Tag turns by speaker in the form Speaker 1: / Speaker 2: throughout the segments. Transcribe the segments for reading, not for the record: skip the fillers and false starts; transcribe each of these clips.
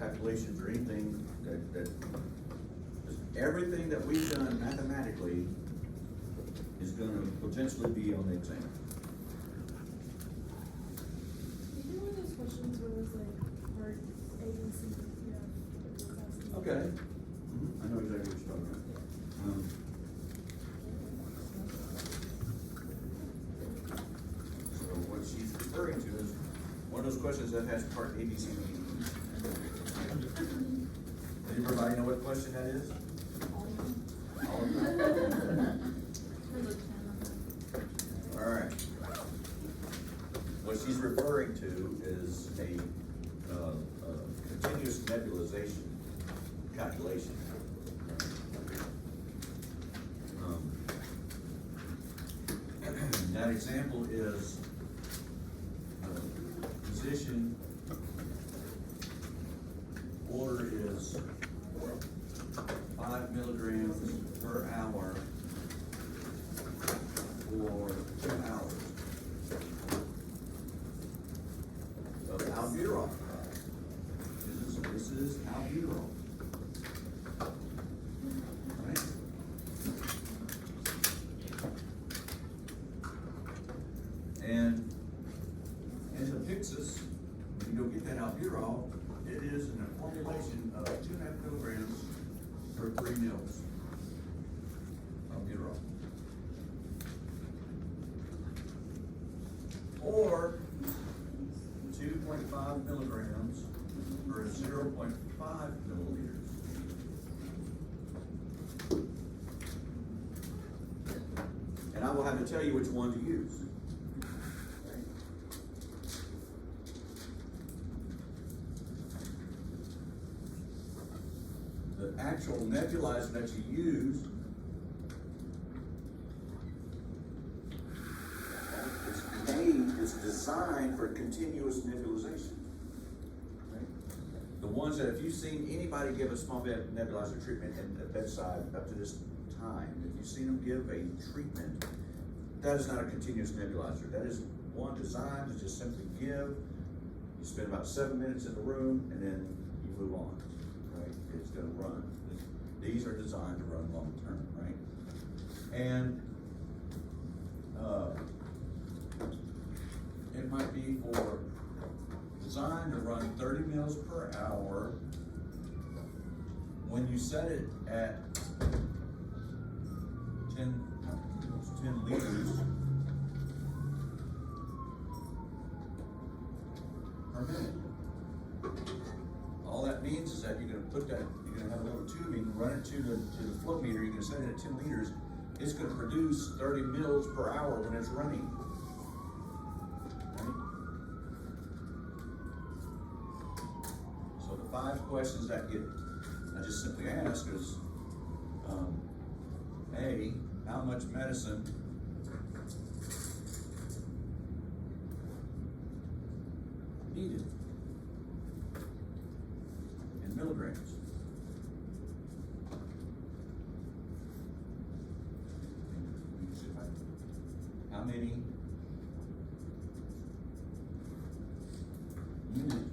Speaker 1: calculations or anything that everything that we've done mathematically is gonna potentially be on the exam.
Speaker 2: You do one of those questions where it's like part A, B, C, D, E, F, it was asking.
Speaker 1: Okay. I know exactly what you're talking about. So what she's referring to is one of those questions that has part A, B, C, D, E. Does everybody know what question that is? All of them? All right. What she's referring to is a continuous nebulization calculation. That example is position order is 5 milligrams per hour for 2 hours of albuterol. This is albuterol. Right? And in the Pyxis, when you go get that albuterol, it is in a formulation of 2.5 milligrams per 3 mils albuterol. Or 2.5 milligrams per 0.5 milliliters. And I will have to tell you which one to use. The actual nebulizer that you use is designed for continuous nebulization. Right? The ones that, if you've seen anybody give a small nebulizer treatment at the bedside up to this time, if you've seen them give a treatment, that is not a continuous nebulizer. That is one designed to just simply give. You spend about 7 minutes in the room and then you move on. Right? It's going to run. These are designed to run long term, right? And it might be for designed to run 30 mils per hour. When you set it at 10 liters per minute. All that means is that you're going to put that, you're going to have a little tubing, run it to the flow meter, you're going to set it at 10 liters. It's going to produce 30 mils per hour when it's running. Right? So the 5 questions that I just simply ask is, A, how much medicine needed in milligrams? How many unit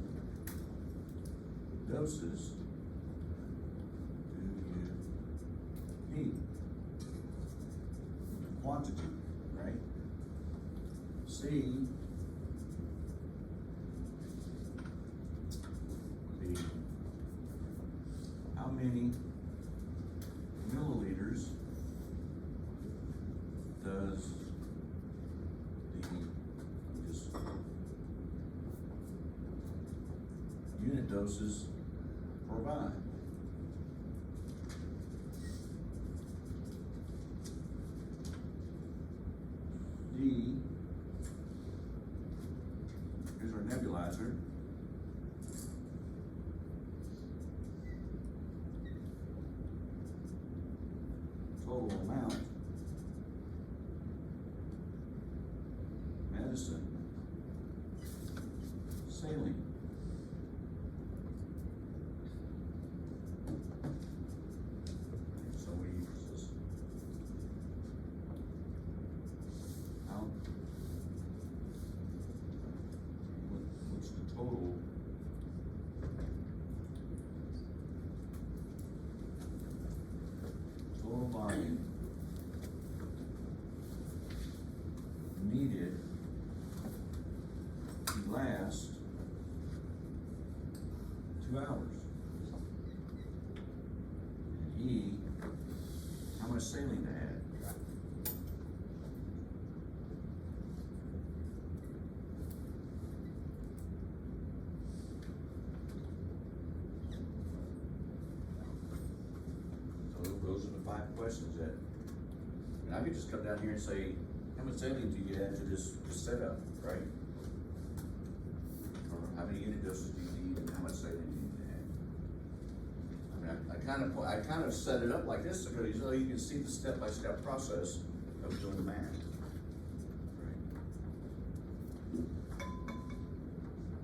Speaker 1: doses do you need? Quantity, right? C, the how many milliliters does unit doses provide? D, here's our nebulizer. Total amount medicine saline. So we use this. What's the total to last 2 hours. And E, how much saline to add. So those are the 5 questions that, and I could just come down here and say, how much saline do you add to this setup, right? Or how many unit doses do you need and how much saline do you need to add? I mean, I kind of set it up like this because so you can see the step-by-step process of doing the math. Right.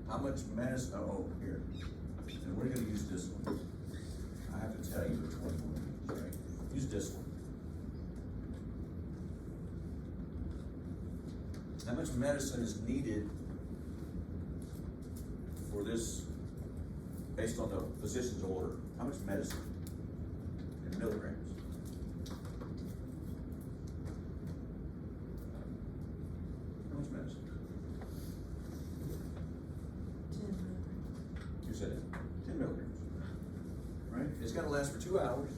Speaker 1: How much medicine, oh, here, and we're gonna use this one. I have to tell you which one we're gonna use, right? Use this one. How much medicine is needed for this, based on the physician's order? How much medicine in milligrams? How much medicine?
Speaker 2: 10.
Speaker 1: You said it, 10 milligrams, right? It's gotta last for 2 hours,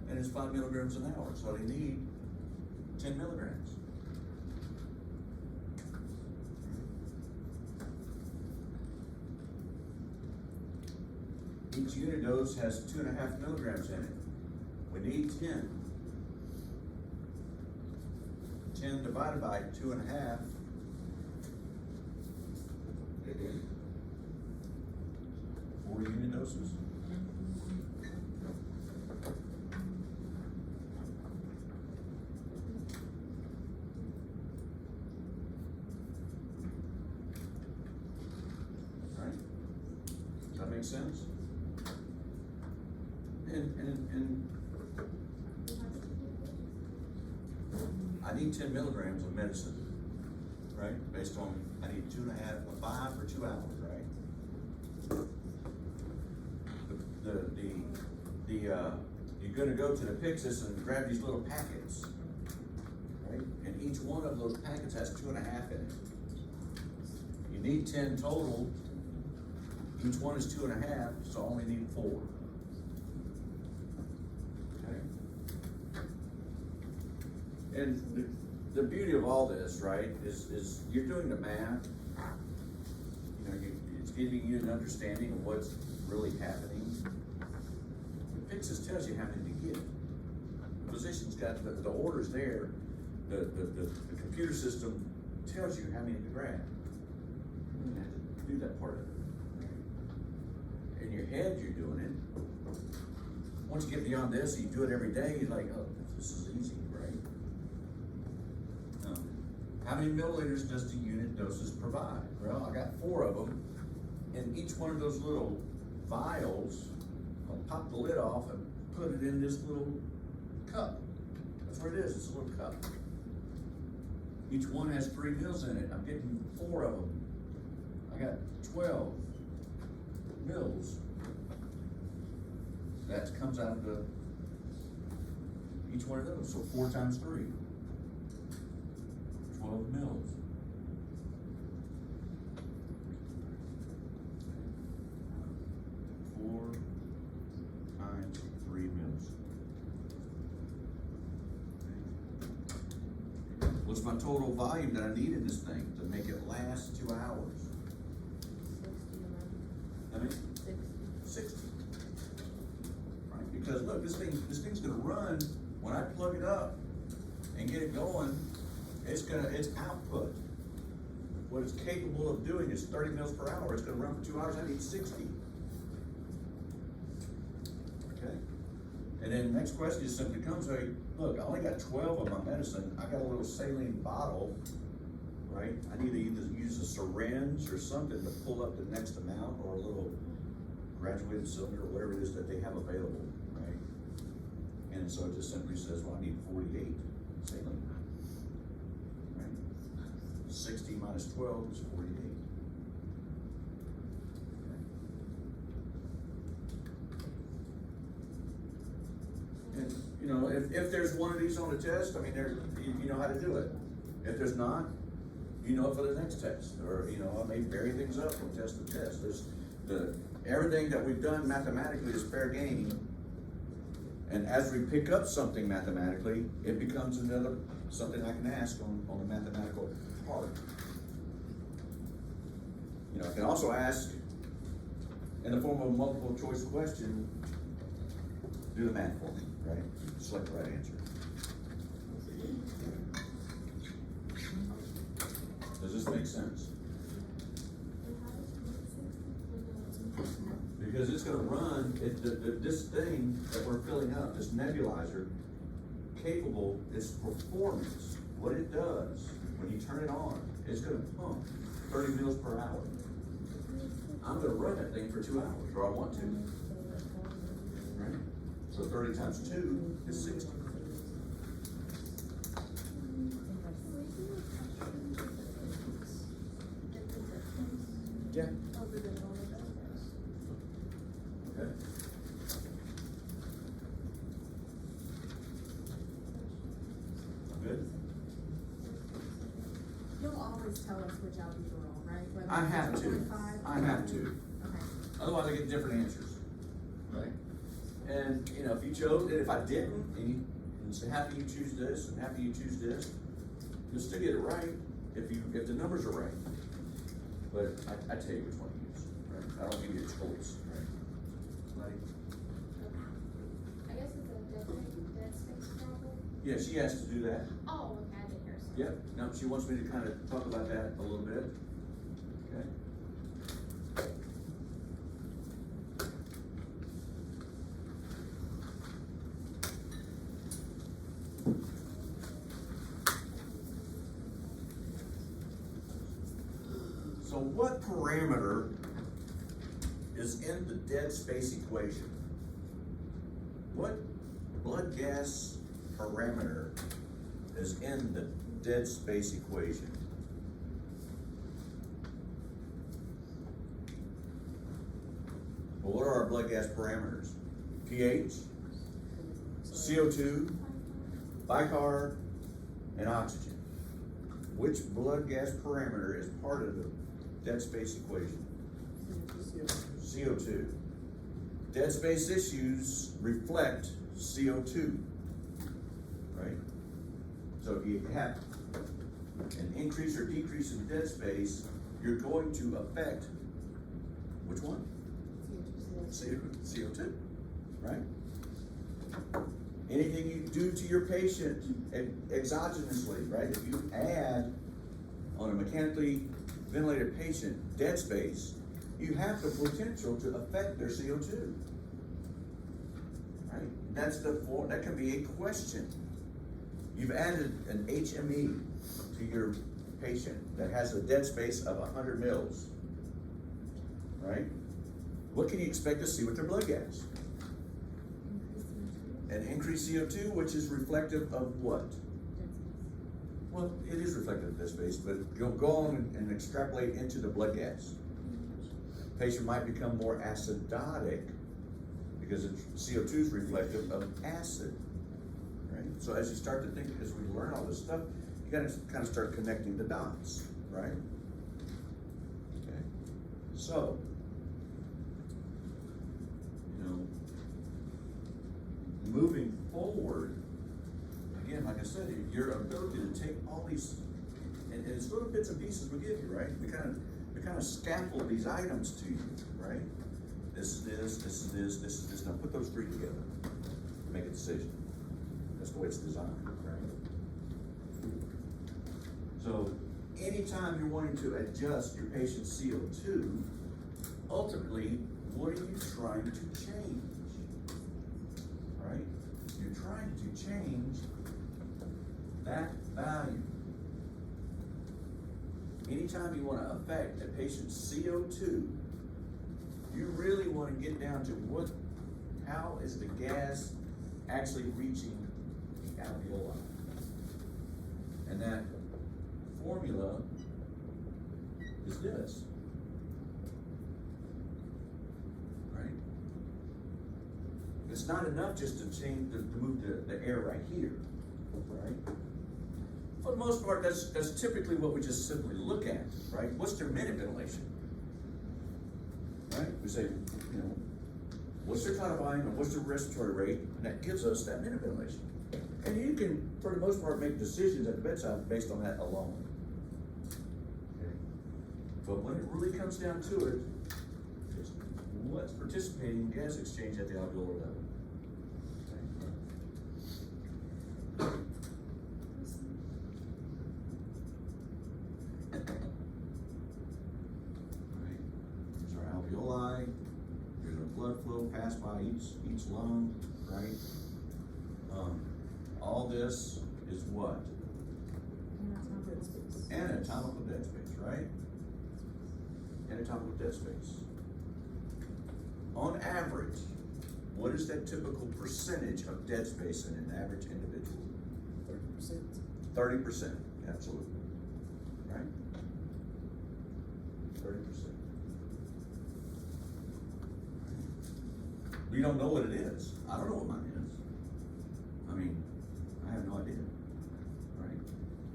Speaker 1: and it's 5 milligrams an hour, so they need 10 milligrams. Each unit dose has 2.5 milligrams in it. We need 10. 10 divided by 2.5. 40 unit doses. Right? Does that make sense? And I need 10 milligrams of medicine, right? Based on, I need 5 for 2 hours, right? You're gonna go to the Pyxis and grab these little packets, right? And each one of those packets has 2.5 in it. You need 10 total. Each one is 2.5, so I only need 4. And the beauty of all this, right, is you're doing the math. You know, it's giving you an understanding of what's really happening. The Pyxis tells you how many to get. The physician's got the orders there. The computer system tells you how many to grab. You don't have to do that part of it. Right? In your head, you're doing it. Once you get beyond this, and you do it every day, you're like, oh, this is easy, right? How many milliliters does the unit doses provide? Well, I got 4 of them, and each one of those little vials, I'll pop the lid off and put it in this little cup. That's what it is, it's a little cup. Each one has 3 mils in it. I'm getting 4 of them. I got 12 mils. That comes out of each one of those, so 4 times 3. 12 mils. Four times 3 mils. What's my total volume that I need in this thing to make it last 2 hours?
Speaker 2: 60.
Speaker 1: I mean, 60. Right? Because look, this thing's gonna run when I plug it up and get it going. Its output, what it's capable of doing is 30 mils per hour. It's gonna run for 2 hours. I need 60. Okay? And then the next question just simply comes, hey, look, I only got 12 of my medicine. I got a little saline bottle, right? I need to either use a syringe or something to pull up the next amount, or a little graduated cylinder, or whatever it is that they have available, right? And so it just simply says, well, I need 48 saline. 60 minus 12 is 48. And you know, if there's one of these on the test, I mean, you know how to do it. If there's not, you know it for the next test, or, you know, I may vary things up from test to test. Everything that we've done mathematically is fair game. And as we pick up something mathematically, it becomes something I can ask on the mathematical part. You know, I can also ask in the form of a multiple choice question, do the math for me, right? Select the right answer. Does this make sense? Because it's gonna run, this thing that we're filling up, this nebulizer, capable, its performance, what it does, when you turn it on, it's gonna pump 30 mils per hour. I'm gonna run that thing for 2 hours, or I want to. Right? So 30 times 2 is 60. Yeah. Okay. Good.
Speaker 3: You'll always tell us which algebra we're on, right? Whether
Speaker 1: I
Speaker 3: it's
Speaker 1: have to.
Speaker 3: 1.5?
Speaker 1: I have to.
Speaker 3: Okay.
Speaker 1: Otherwise, I get different answers. Right? And, you know, if you chose it, if I didn't, and say, how do you choose this, and how do you choose this, you'll still get it right if the numbers are right. But I tell you which one to use. Right? I don't give you a choice. Right?
Speaker 4: I guess it's a dead space problem.
Speaker 1: Yeah, she has to do that.
Speaker 4: Oh, okay, I didn't hear something.
Speaker 1: Yep. No, she wants me to kind of talk about that a little bit. Okay. So what parameter is in the dead space equation? What blood gas parameter is in the dead space equation? Well, what are our blood gas parameters? pH, CO2, bicarb, and oxygen. Which blood gas parameter is part of the dead space equation? CO2. Dead space issues reflect CO2, right? So if you have an increase or decrease in dead space, you're going to affect which one? CO2, right? Anything you do to your patient exogenously, right? If you add on a mechanically ventilated patient dead space, you have the potential to affect their CO2, right? That can be a question. You've added an HME to your patient that has a dead space of 100 mils, right? What can you expect to see with their blood gas? An increased CO2, which is reflective of what? Well, it is reflective of dead space, but go on and extrapolate into the blood gas. Patient might become more acidotic because CO2 is reflective of acid, right? So as you start to think, as we learn all this stuff, you gotta kind of start connecting the dots, right? Okay. So, you know, moving forward, again, like I said, your ability to take all these, and it's little bits and pieces we give you, right? We kind of scaffold these items to you, right? This is this, this is this, this is this. Now put those three together, make a decision. That's the way it's designed, right? So anytime you're wanting to adjust your patient's CO2, ultimately, what are you trying to change? Right? You're trying to change that value. Anytime you want to affect a patient's CO2, you really want to get down to how is the gas actually reaching the alveoli? And that formula is this, right? It's not enough just to move the air right here, right? For the most part, that's typically what we just simply look at, right? What's their minute ventilation? Right? We say, you know, what's their tidal volume and what's their respiratory rate? And that gives us that minute ventilation. And you can, for the most part, make decisions at the bedside based on that alone. Okay? But when it really comes down to it, it's what's participating in gas exchange at the alveolar level. Right. There's our alveoli, there's our blood flow passed by each lung, right? All this is what? Anatomical dead space, right? Anatomical dead space. On average, what is that typical percentage of dead space in an average individual?
Speaker 5: 30%.
Speaker 1: 30%, absolutely. Right? 30%. We don't know what it is. I don't know what mine is. I mean, I have no idea. Right?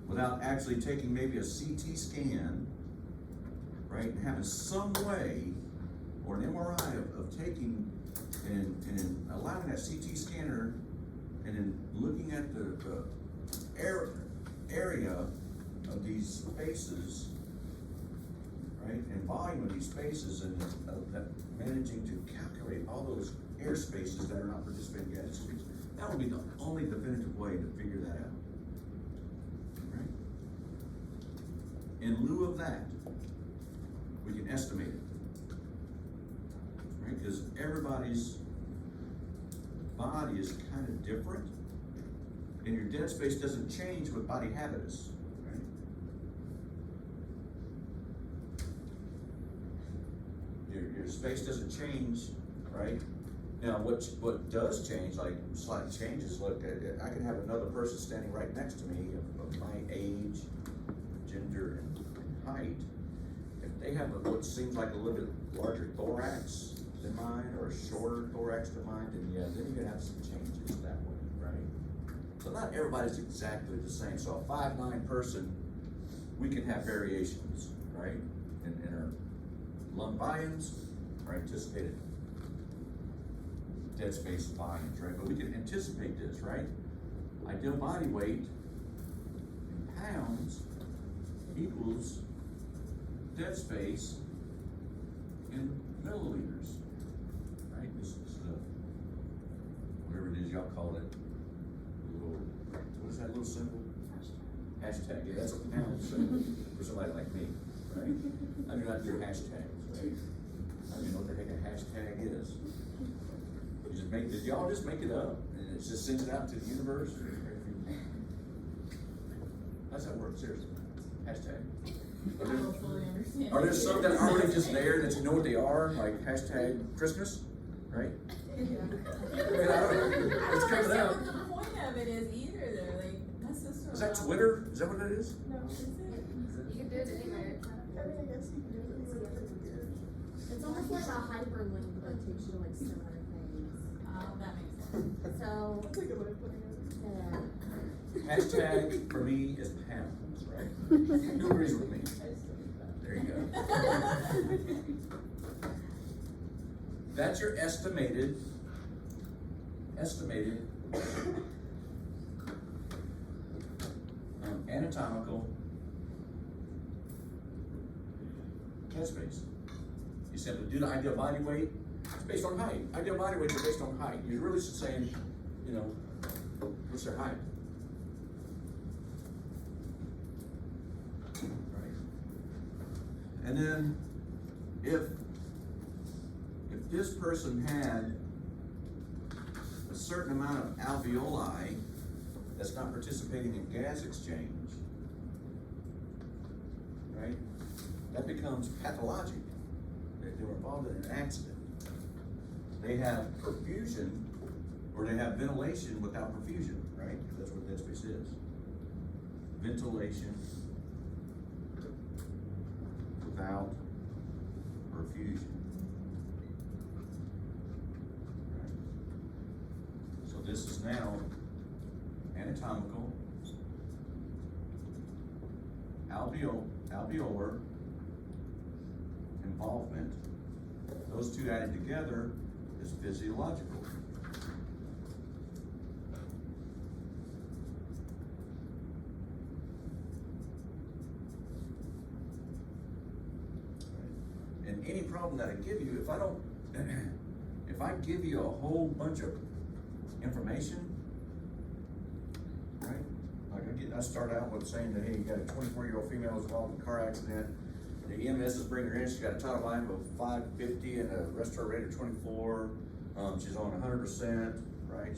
Speaker 1: Without actually taking maybe a CT scan, right, and having some way, or an MRI of taking and allowing that CT scanner and then looking at the area of these spaces, right, and volume of these spaces, and managing to calculate all those air spaces that are not participating in gas exchange. That would be the only definitive way to figure that out. Right? In lieu of that, we can estimate it. Right? Because everybody's body is kind of different, and your dead space doesn't change with body habitus. Right? Your space doesn't change, right? Now, what does change, like slight changes, look, I can have another person standing right next to me of my age, gender, and height. If they have what seems like a little bit larger thorax than mine, or a shorter thorax than mine, then yeah, then you're gonna have some changes that way, right? So not everybody's exactly the same. So a 5'9" person, we can have variations, right? In our lung volumes, our anticipated dead space volumes, right? But we can anticipate this, right? Ideal body weight in pounds equals dead space in milliliters, right? This is the, whatever it is y'all call it, little, what is that little symbol? Hashtag, yeah, that's a pound symbol for somebody like me, right? I do not do hashtags, right? I don't even know what the heck a hashtag is. You just make, did y'all just make it up and it just sends it out to the universe? How's that work, seriously? Hashtag.
Speaker 3: I don't fully understand.
Speaker 1: Are there some that are already just there that you know what they are, like hashtag Christmas, right?
Speaker 3: Yeah.
Speaker 1: I mean, I don't know. It's coming out.
Speaker 3: What the point of it is either, though, like, my sister.
Speaker 1: Is that Twitter? Is that what it is?
Speaker 2: No, is it?
Speaker 4: You can do it anywhere.
Speaker 2: I mean, I guess you can do it anywhere.
Speaker 3: It's almost like a hyperlink that takes you to like similar things. Oh, that makes sense. So,
Speaker 2: That's a good way of putting it.
Speaker 3: yeah.
Speaker 1: Hashtag for me is pounds, right? Who agrees with me? There you go. That's your estimated anatomical dead space. You simply do the ideal body weight. It's based on height. Ideal body weight is based on height. You're really just saying, you know, what's their height? Right. And then if this person had a certain amount of alveoli that's not participating in gas exchange, right? That becomes pathologic. They were involved in an accident. They have perfusion, or they have ventilation without perfusion, right? That's what dead space is. Ventilation without perfusion. Right. So this is now anatomical alveolar involvement, those two added together is physiological. And any problem that I give you, if I don't, if I give you a whole bunch of information, right? Like I start out with saying that, hey, you got a 24-year-old female who's involved in a car accident. The EMS is bringing her in. She's got a total volume of 550 and a respiratory rate of 24. She's on 100%, right?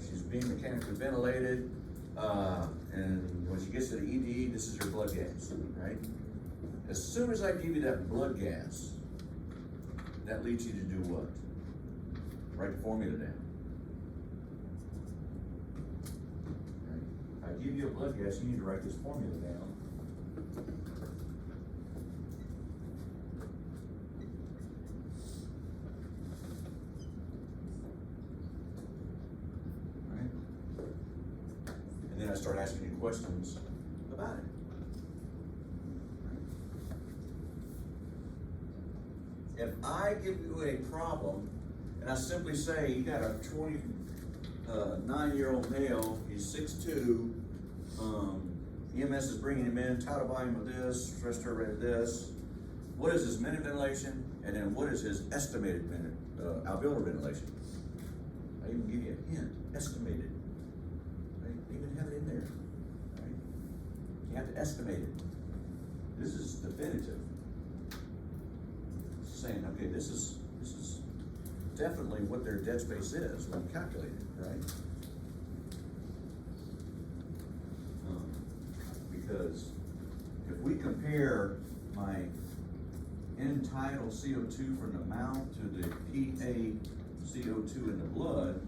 Speaker 1: She's being mechanically ventilated. And when she gets to the ED, this is her blood gas, right? As soon as I give you that blood gas, that leads you to do what? Write the formula down. Right? I give you a blood gas, you need to write this formula down. Right? And then I start asking you questions about it. If I give you a problem, and I simply say, you got a 29-year-old male, he's 6'2", EMS is bringing him in, tidal volume of this, respiratory rate of this, what is his minute ventilation, and then what is his estimated minute, alveolar ventilation? I even give you a hint, estimated. Right? I even have it in there. Right? You have to estimate it. This is definitive. Saying, okay, this is definitely what their dead space is when calculated, right? Because if we compare my end tidal CO2 from the mouth to the PA CO2 in the blood,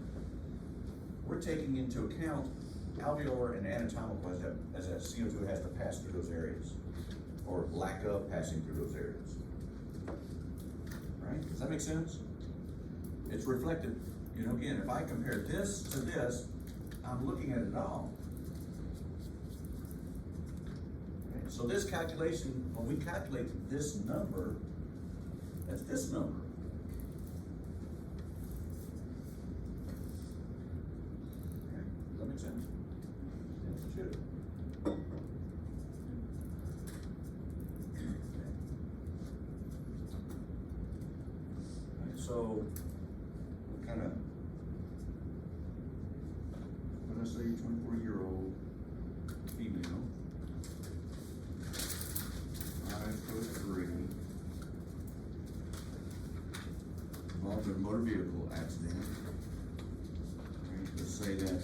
Speaker 1: we're taking into account alveolar and anatomical as that CO2 has to pass through those areas, or lack of passing through those areas. Right? Does that make sense? It's reflective. You know, again, if I compare this to this, I'm looking at it all. Okay? So this calculation, when we calculate this number, that's this number. Okay? Does that make sense? Yes, it should. So, when I say 24-year-old female, 5'3", involved in a motor vehicle accident. Right, let's say that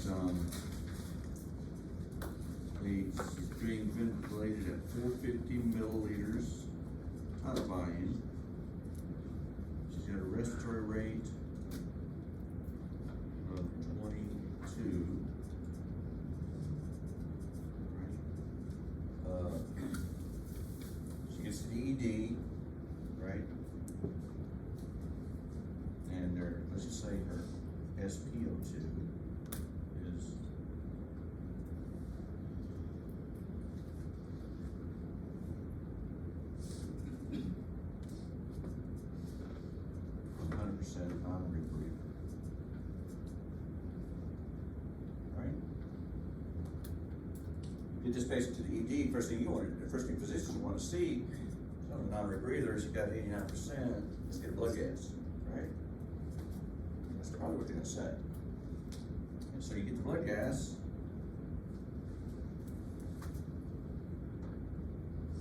Speaker 1: she's being ventilated at 450 milliliters tidal volume. She's got a respiratory rate of 22. Right. She gets to the ED, right? And let's just say her SpO2 is 100% non-rebreather. Right? Get this patient to the ED, first thing physicians want to see, non-rebreathers, you got 89%, let's get blood gas, right? That's probably what they're gonna say. And so you get the blood gas.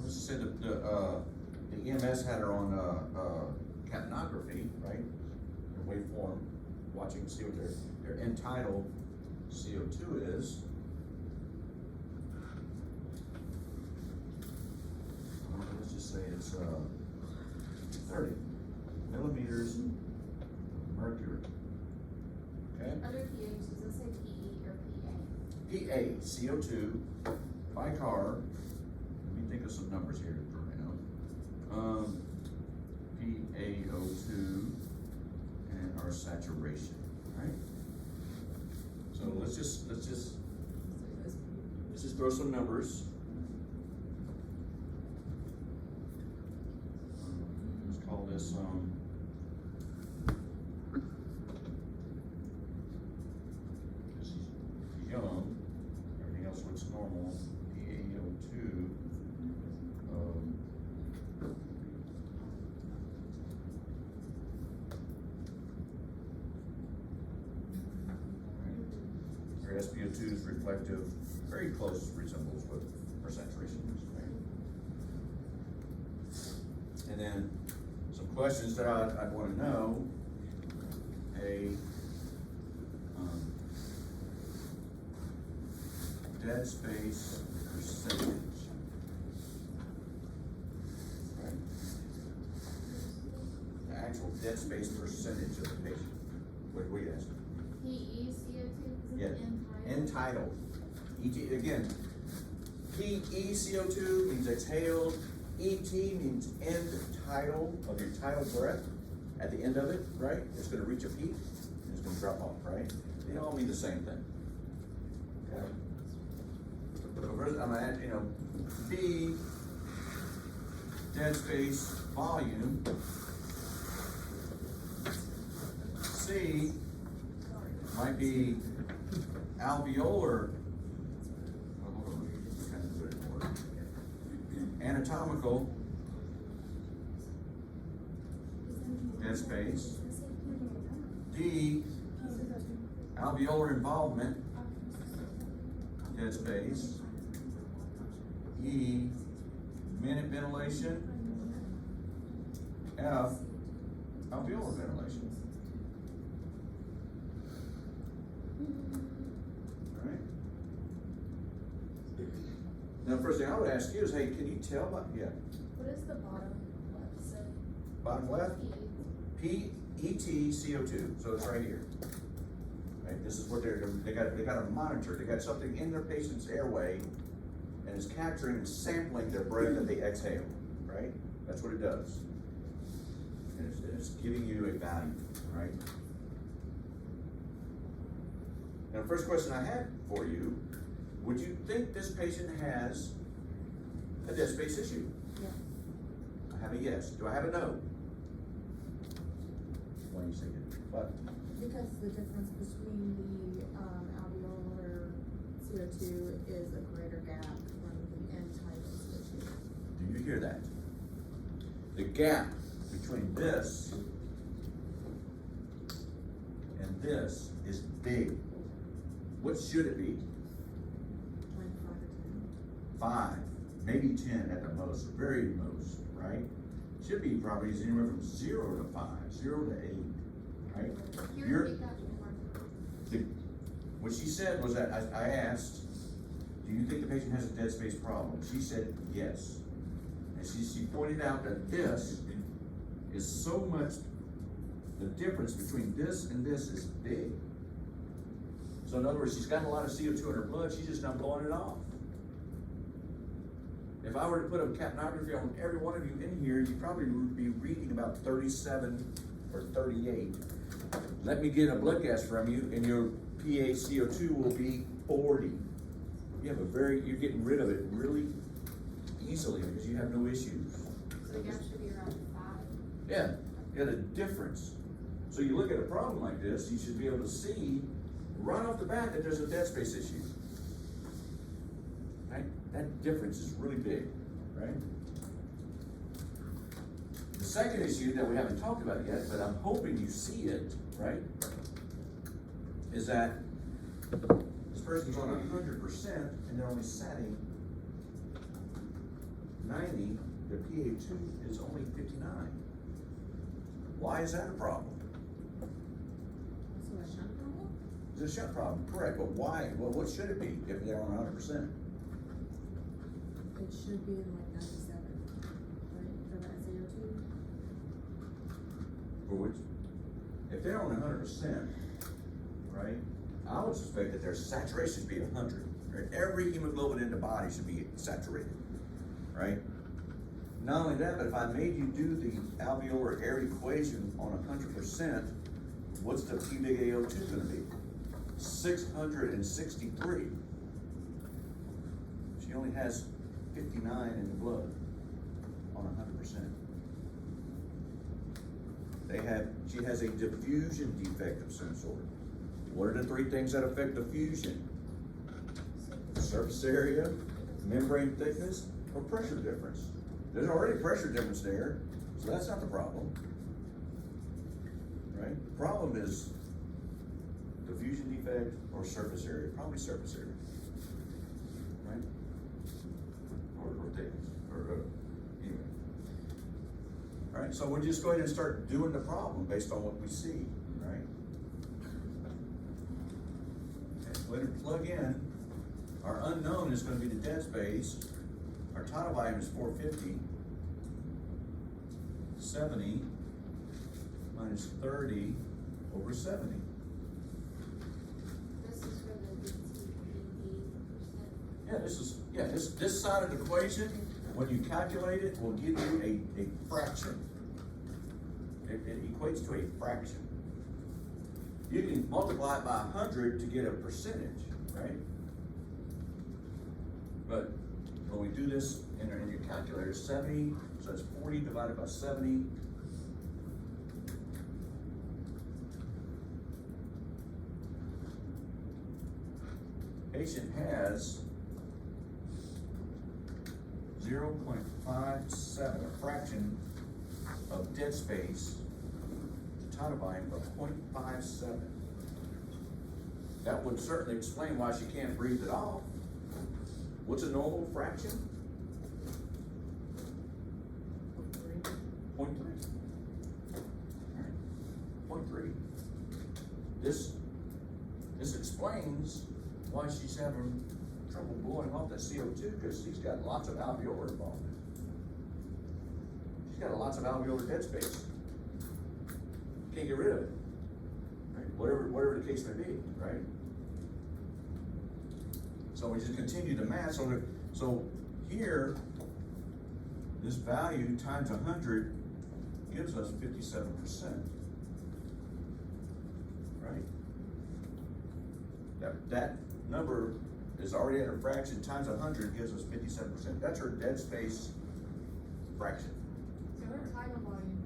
Speaker 1: Let's just say the EMS had her on capnography, right? Their waveform, watching to see what their end tidal CO2 is. Let's just say it's 30 millimeters of mercury. Okay?
Speaker 3: Under pH, does it say PE or PA?
Speaker 1: PA, CO2, bicar. Let me think of some numbers here for a minute. PaO2 and our saturation, right? So let's just throw some numbers. this, she's young, everything else looks normal, PaO2, her SpO2 is reflective, very close resembles what her saturation is, right? And then some questions that I'd want to know. Dead space percentage. Right? The actual dead space percentage of the patient. What were you asking?
Speaker 3: PE, CO2,
Speaker 1: Yeah,
Speaker 3: is it
Speaker 1: entitled. Again, PE CO2 means exhaled, ET means end tidal of your tidal breath at the end of it, right? It's gonna reach a peak and it's gonna drop off, right? They all mean the same thing. Okay. So first, I'm gonna add, B, dead space volume. C might be alveolar. Well, hold on, let me kind of put it in order. Anatomical dead space. D, alveolar involvement dead space. E, minute ventilation. F, alveolar ventilation. Alright. Now, first thing I would ask you is, hey, can you tell by, yeah,
Speaker 4: What is the bottom left say?
Speaker 1: bottom left,
Speaker 4: PE.
Speaker 1: PET CO2, so it's right here. Right, this is what they got a monitor, they got something in their patient's airway, and it's capturing and sampling their breath that they exhale, right? That's what it does. And it's giving you a value, right? Now, the first question I had for you, would you think this patient has a dead space issue?
Speaker 3: Yes.
Speaker 1: I have a yes. Do I have a no? Why do you say it? What?
Speaker 3: Because the difference between the alveolar CO2 is a greater gap from the end tidal CO2.
Speaker 1: Do you hear that? The gap between this and this is big. What should it be?
Speaker 3: Like 5 or 10.
Speaker 1: 5, maybe 10 at the most, very most, right? Should be probably anywhere from 0 to 5, 0 to 8, right?
Speaker 4: Can you
Speaker 1: You're-
Speaker 4: repeat that one more?
Speaker 1: What she said was that, I asked, do you think the patient has a dead space problem? She said yes. And she pointed out that this is so much, the difference between this and this is big. So in other words, she's got a lot of CO2 in her blood, she's just not blowing it off. If I were to put a capnography on every one of you in here, you'd probably be reading about 37 or 38. Let me get a blood gas from you and your PaCO2 will be 40. You're getting rid of it really easily because you have no issues.
Speaker 4: So the gap should be around 5.
Speaker 1: Yeah, you got a difference. So you look at a problem like this, you should be able to see right off the bat that there's a dead space issue. Right? That difference is really big, right? The second issue that we haven't talked about yet, but I'm hoping you see it, right? Is that this person's on 100% and they're only satting 90, their PA2 is only 59. Why is that a problem?
Speaker 3: So a shunt problem?
Speaker 1: It's a shunt problem, correct, but why? Well, what should it be if they're on 100%?
Speaker 3: It should be like 97, right, for that CO2.
Speaker 1: For which, if they're on 100%, right, I would suspect that their saturation should be 100. Right? Every hemoglobin in the body should be saturated, right? Not only that, but if I made you do the alveolar air equation on 100%, what's the P big AO2 gonna be? 663. She only has 59 in the blood on 100%. she has a diffusion defect of some sort. What are the three things that affect diffusion? Surface area, membrane thickness, or pressure difference. There's already pressure difference there, so that's not the problem. Right? The problem is diffusion defect or surface area, probably surface area. Right? Or thickness, anyway. All right, so we'll just go ahead and start doing the problem based on what we see, right? Okay, let it plug in. Our unknown is gonna be the dead space. Our tidal volume is 450. 70 minus 30 over 70.
Speaker 4: This is for the DTPD percent.
Speaker 1: Yeah, this side of the equation, when you calculate it, will give you a fraction. It equates to a fraction. You can multiply it by 100 to get a percentage, right? But when we do this in your calculator, 70, so it's 40 divided by 70. Patient has 0.57, a fraction of dead space to tidal volume of 0.57. That would certainly explain why she can't breathe at all. What's a normal fraction? 0.3. All right. 0.3. This explains why she's having trouble blowing off that CO2, because she's got lots of alveolar involvement. She's got lots of alveolar dead space. Can't get rid of it. Right? Whatever the case may be, right? So we just continue the math. So here, this value times 100 gives us 57%. Right? That number is already at a fraction times 100 gives us 57%. That's her dead space fraction.
Speaker 3: So her tidal volume,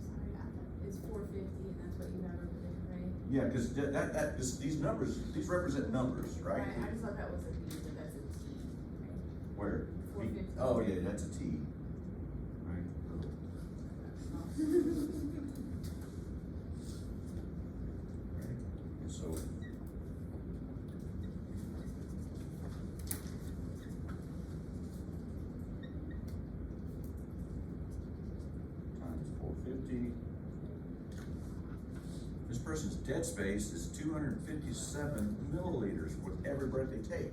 Speaker 3: is 450, and that's what you have over there, right?
Speaker 1: Yeah, because these numbers, these represent numbers, right?
Speaker 3: I just thought that was a B, but that's a T.
Speaker 1: Where?
Speaker 3: 450.
Speaker 1: Oh, yeah, that's a T. Right. Right. And so. Times 450. This person's dead space is 257 milliliters with every breath they take.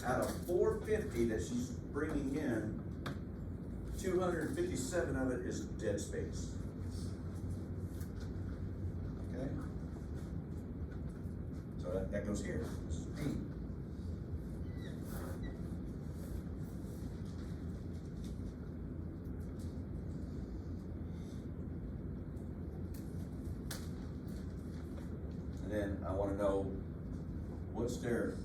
Speaker 1: Out of 450 that she's bringing in, 257 of it is dead space. Okay? So that goes here. This is P. And then I want to know what's their,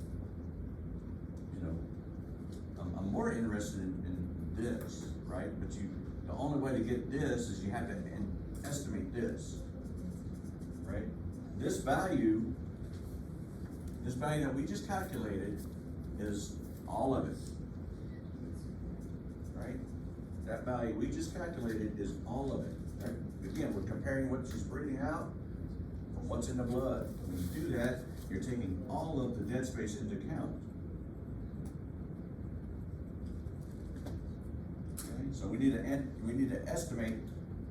Speaker 1: I'm more interested in this, right? But the only way to get this is you have to estimate this, right? This value that we just calculated is all of it, right? That value we just calculated is all of it, right? Again, we're comparing what she's breathing out from what's in the blood. When you do that, you're taking all of the dead space into account. So we need to estimate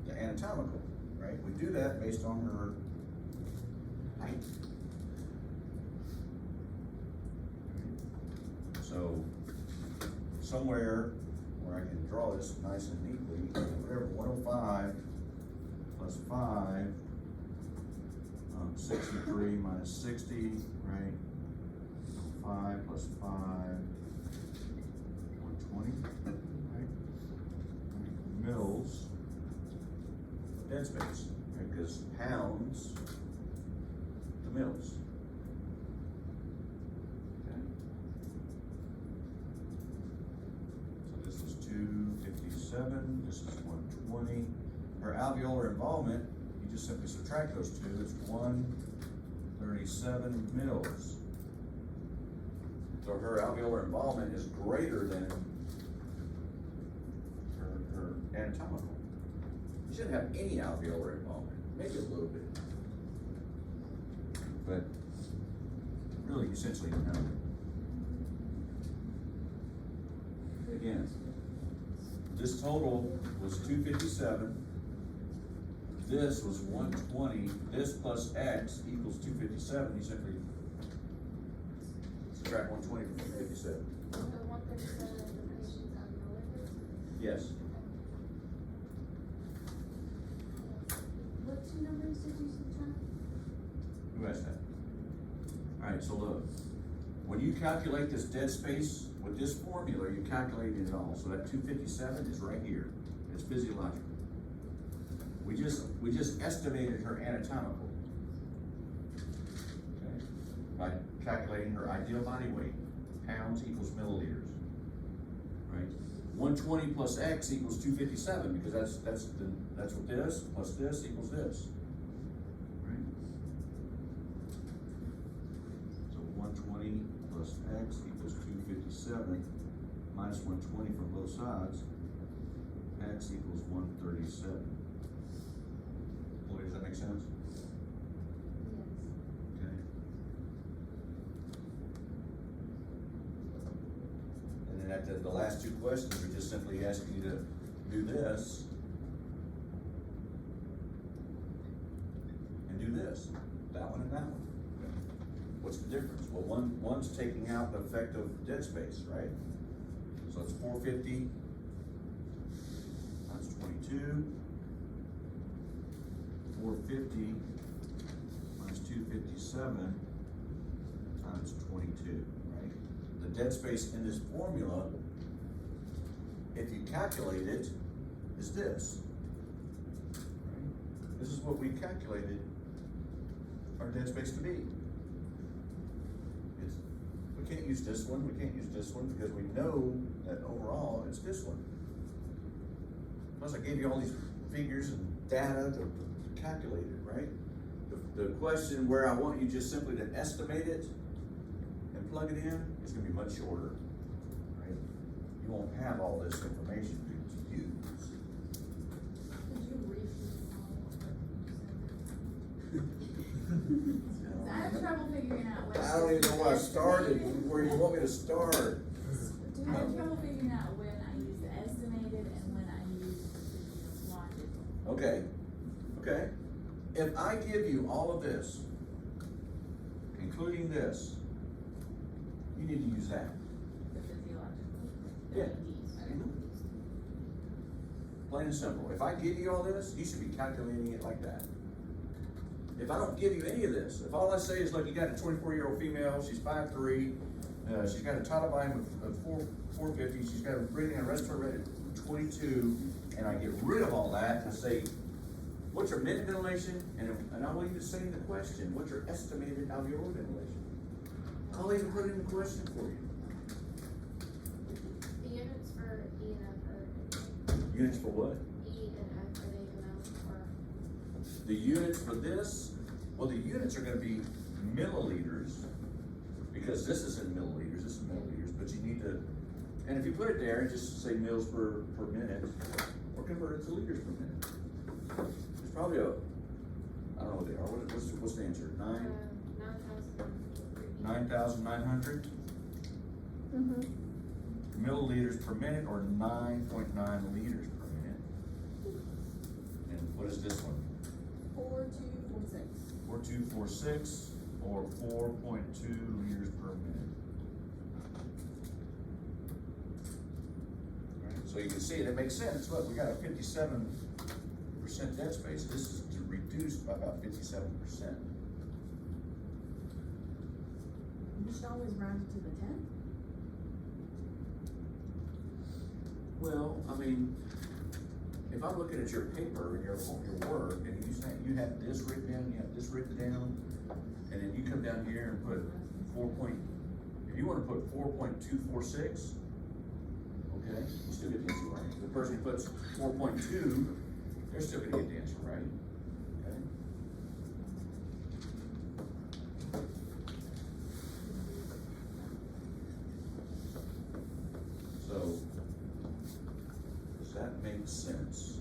Speaker 1: the anatomical, right? We do that based on her height. So somewhere where I can draw this nice and neatly, whatever, 105 plus 5, 63 minus 60, right? 5 plus 5, 120. Mils dead space, right? Because pounds to mils. Okay. So this is 257, this is 120, her alveolar involvement, you just simply subtract those two, it's 137 mils. So her alveolar involvement is greater than her anatomical. You shouldn't have any alveolar involvement, maybe a little bit. But really, essentially, none. Again, this total was 257. This was 120. This plus X equals 257. You simply subtract 120 from 257.
Speaker 4: So 137 is the patient's alveolar.
Speaker 1: Yes.
Speaker 4: What two numbers did you subtract?
Speaker 1: Who asked that? All right, so look, when you calculate this dead space with this formula, you calculate it all. So that 257 is right here. It's physiological. We just estimated her anatomical. Okay? By calculating her ideal body weight, pounds equals milliliters. Right? 120 plus X equals 257 because that's what this plus this equals this. Right? So 120 plus X equals 257 minus 120 from both sides. X equals 137. Boy, does that make sense?
Speaker 4: Yes.
Speaker 1: Okay. And then at the last two questions, we're just simply asking you to do this and do this, that one and that one. What's the difference? Well, one's taking out the effect of dead space, right? So it's 450 times 22. 450 minus 257 times 22, right? The dead space in this formula, if you calculate it, is this. Right? This is what we calculated our dead space to be. We can't use this one, we can't use this one, because we know that overall it's this one. Plus I gave you all these figures and data to calculate it, right? The question where I want you just simply to estimate it and plug it in is gonna be much shorter, right? You won't have all this information to use.
Speaker 3: Could you repeat all of
Speaker 1: I
Speaker 3: what you said? I have trouble figuring out when.
Speaker 1: don't even know where I started, where do you want me to start?
Speaker 3: I have trouble figuring out when I use the estimated and when I use the logical.
Speaker 1: Okay, okay. If I give you all of this, including this, you need to use that.
Speaker 3: The physiological.
Speaker 1: Yeah.
Speaker 3: Okay.
Speaker 1: Plain and simple. If I give you all this, you should be calculating it like that. If I don't give you any of this, if all I say is, look, you got a 24-year-old female, she's 5'3", she's got a total volume of 450, she's got a breathing and respiratory rate of 22, and I get rid of all that and say, what's your minute ventilation? And I will even say in the question, what's your estimated alveolar ventilation? I'll even put it in the question for you.
Speaker 4: The units for E and F are,
Speaker 1: Units for what?
Speaker 4: E and F, are they even out for?
Speaker 1: The units for this, well, the units are gonna be milliliters, because this is in milliliters, this is milliliters, but you need to, and if you put it there and just say mils per minute, or convert it to liters per minute. It's probably I don't know what they are, what's the answer, 9,900?
Speaker 3: Mm-hmm.
Speaker 1: Milliliters per minute, or 9.9 liters per minute. And what is this one?
Speaker 3: 4246.
Speaker 1: 4246, or 4.2 liters per minute. Right, so you can see it makes sense. Look, we got a 57% dead space. This is reduced by about 57%.
Speaker 3: You just always round it to the 10?
Speaker 1: Well, I mean, if I'm looking at your paper and your work, and you have this written down, you have this written down, and then you come down here and put if you wanna put 4.246, okay, you still get the answer right. The person who puts 4.2 They're still gonna get the answer right, okay? So, does that make sense?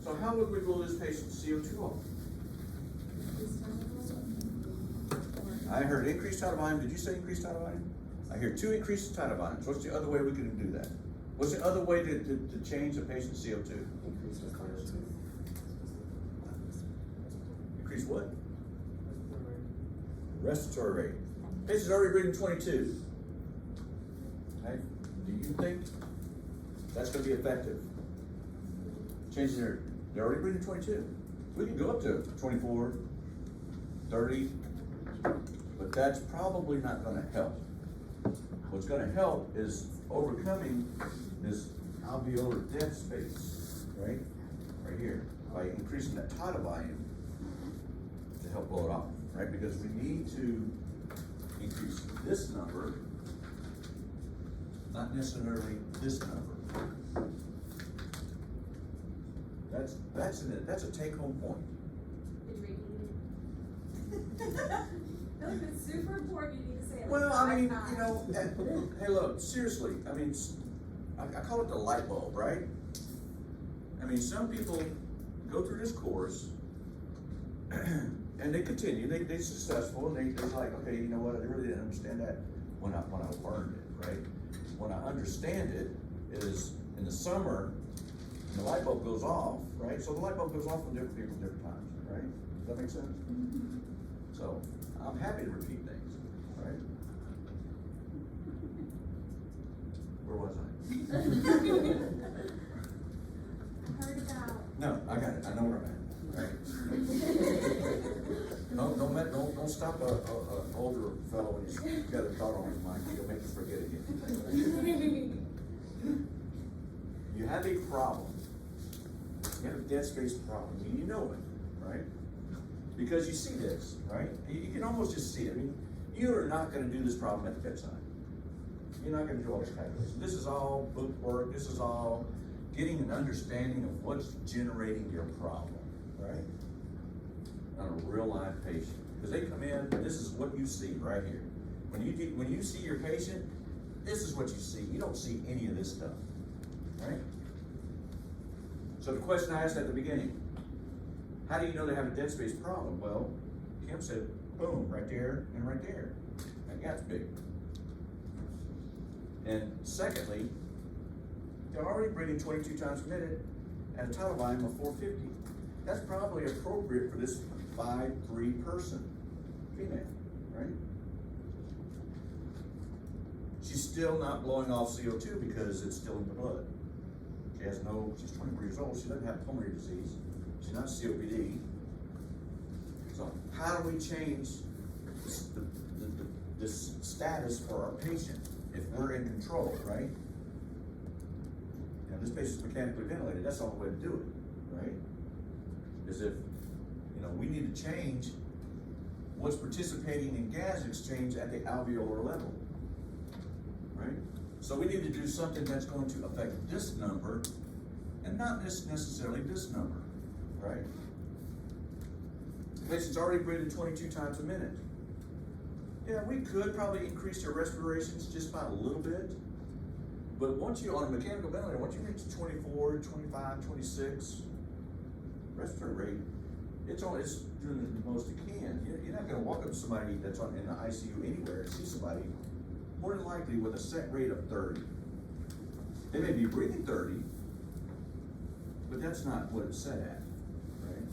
Speaker 1: So how would we blow this patient's CO2 off? I heard increased tidal volume. Did you say increased tidal volume? I hear 2 increased tidal volumes. What's the other way we can do that? What's the other way to change a patient's CO2? Increase what? Respiratory rate. Patient's already breathing 22. Okay? Do you think that's gonna be effective? Changing they're already breathing 22. We can go up to 24, 30, but that's probably not gonna help. What's gonna help is overcoming this alveolar dead space, right? Right here, by increasing that tidal volume to help blow it off, right? Because we need to increase this number, not necessarily this number. That's a take-home point.
Speaker 3: No, if it's super important, you need to say it.
Speaker 1: Well,
Speaker 3: like
Speaker 1: I mean,
Speaker 3: 5
Speaker 1: you know, hey, look, seriously, I mean, I call it the light bulb, right? I mean, some people go through this course and they continue, they're successful, and they're like, okay, you know what, I really didn't understand that when I learned it, right? When I understand it is in the summer, and the light bulb goes off, right? So the light bulb goes off on different people, different times, right? Does that make sense? So, I'm happy to repeat things, right? Where was I?
Speaker 3: I heard about.
Speaker 1: No, I got it, I know where I'm at, right? Don't stop a older fellow when he's got a thought on his mind, you'll make him forget again. You have a problem, you have a dead space problem, and you know it, right? Because you see this, right? You can almost just see it. I mean, you are not gonna do this problem at the bedside. You're not gonna do all this calculation. This is all book work, this is all getting an understanding of what's generating your problem, right? On a real live patient. Because they come in, this is what you see right here. When you see your patient, this is what you see. You don't see any of this stuff, right? So the question I asked at the beginning, how do you know they have a dead space problem? Well, Kim said, boom, right there and right there. That gap's big. And secondly, they're already breathing 22 times a minute at a tidal volume of 450. That's probably appropriate for this 5'3" person, female, right? She's still not blowing off CO2 because it's still in the blood. She's 24 years old, she doesn't have pulmonary disease. She's not COPD. So how do we change this status for our patient if we're in control, right? This patient's mechanically ventilated, that's the only way to do it, right? Is if, we need to change what's participating in gas exchange at the alveolar level, right? So we need to do something that's going to affect this number and not necessarily this number, right? The patient's already breathing 22 times a minute. Yeah, we could probably increase their respirations just by a little bit. But once you, on a mechanical ventilator, once you reach 24, 25, 26 respiratory rate, it's doing the most it can. You're not gonna walk up to somebody that's in the ICU anywhere and see somebody, more than likely with a set rate of 30. They may be breathing 30, but that's not what it's set at, right?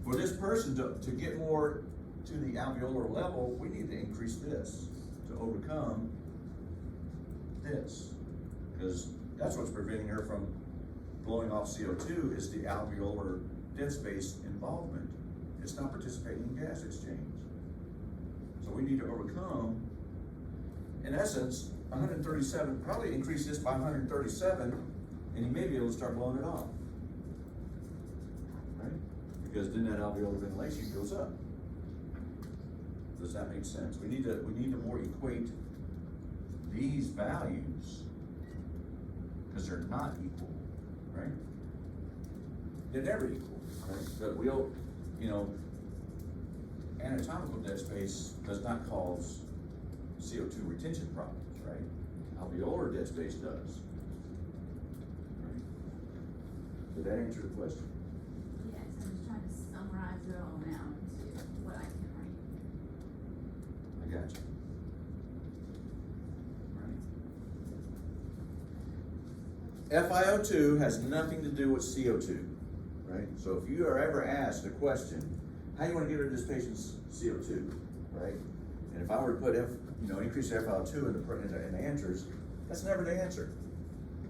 Speaker 1: For this person to get more to the alveolar level, we need to increase this to overcome this. Because that's what's preventing her from blowing off CO2 is the alveolar dead space involvement. It's not participating in gas exchange. So we need to overcome, in essence, 137, probably increase this by 137, and you may be able to start blowing it off. Right? Because then that alveolar ventilation goes up. Does that make sense? We need to more equate these values, because they're not equal, right? They're never equal, right? But we'll, anatomical dead space does not cause CO2 retention problems, right? Alveolar dead space does. Right? Did that answer the question?
Speaker 5: Yes, I'm just trying to summarize it all now into what I can read.
Speaker 1: I got you. Right. FiO2 has nothing to do with CO2, right? So if you are ever asked a question, how do you want to get rid of this patient's CO2, right? And if I were to put increase FiO2 in the answers, that's never the answer.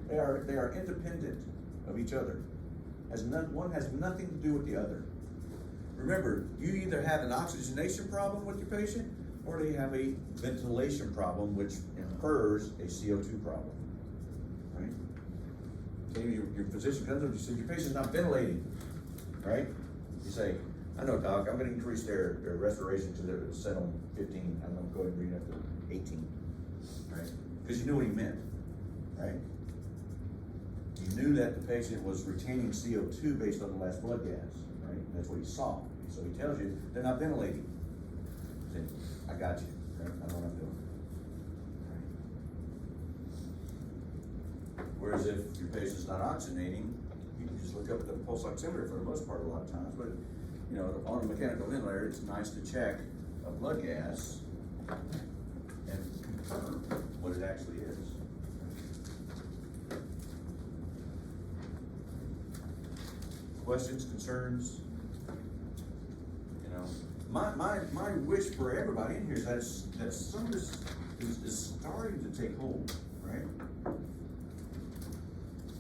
Speaker 1: They are independent of each other. One has nothing to do with the other. Remember, you either have an oxygenation problem with your patient, or they have a ventilation problem, which infers a CO2 problem, right? So your physician comes up and says, your patient's not ventilating, right? You say, I know, doc, I'm gonna increase their respiration to they're set on 15, I'm gonna go ahead and bring it up to 18, right? Because you knew what he meant, right? You knew that the patient was retaining CO2 based on the last blood gas, right? That's what he saw. So he tells you, they're not ventilating. Say, I got you, right? I know what I'm doing. Right? Whereas if your patient's not oxygenating, you can just look up the pulse oximeter for the most part a lot of times, but on a mechanical ventilator, it's nice to check a blood gas and confirm what it actually is. Questions, concerns? My wish for everybody in here is that some of this is starting to take hold, right?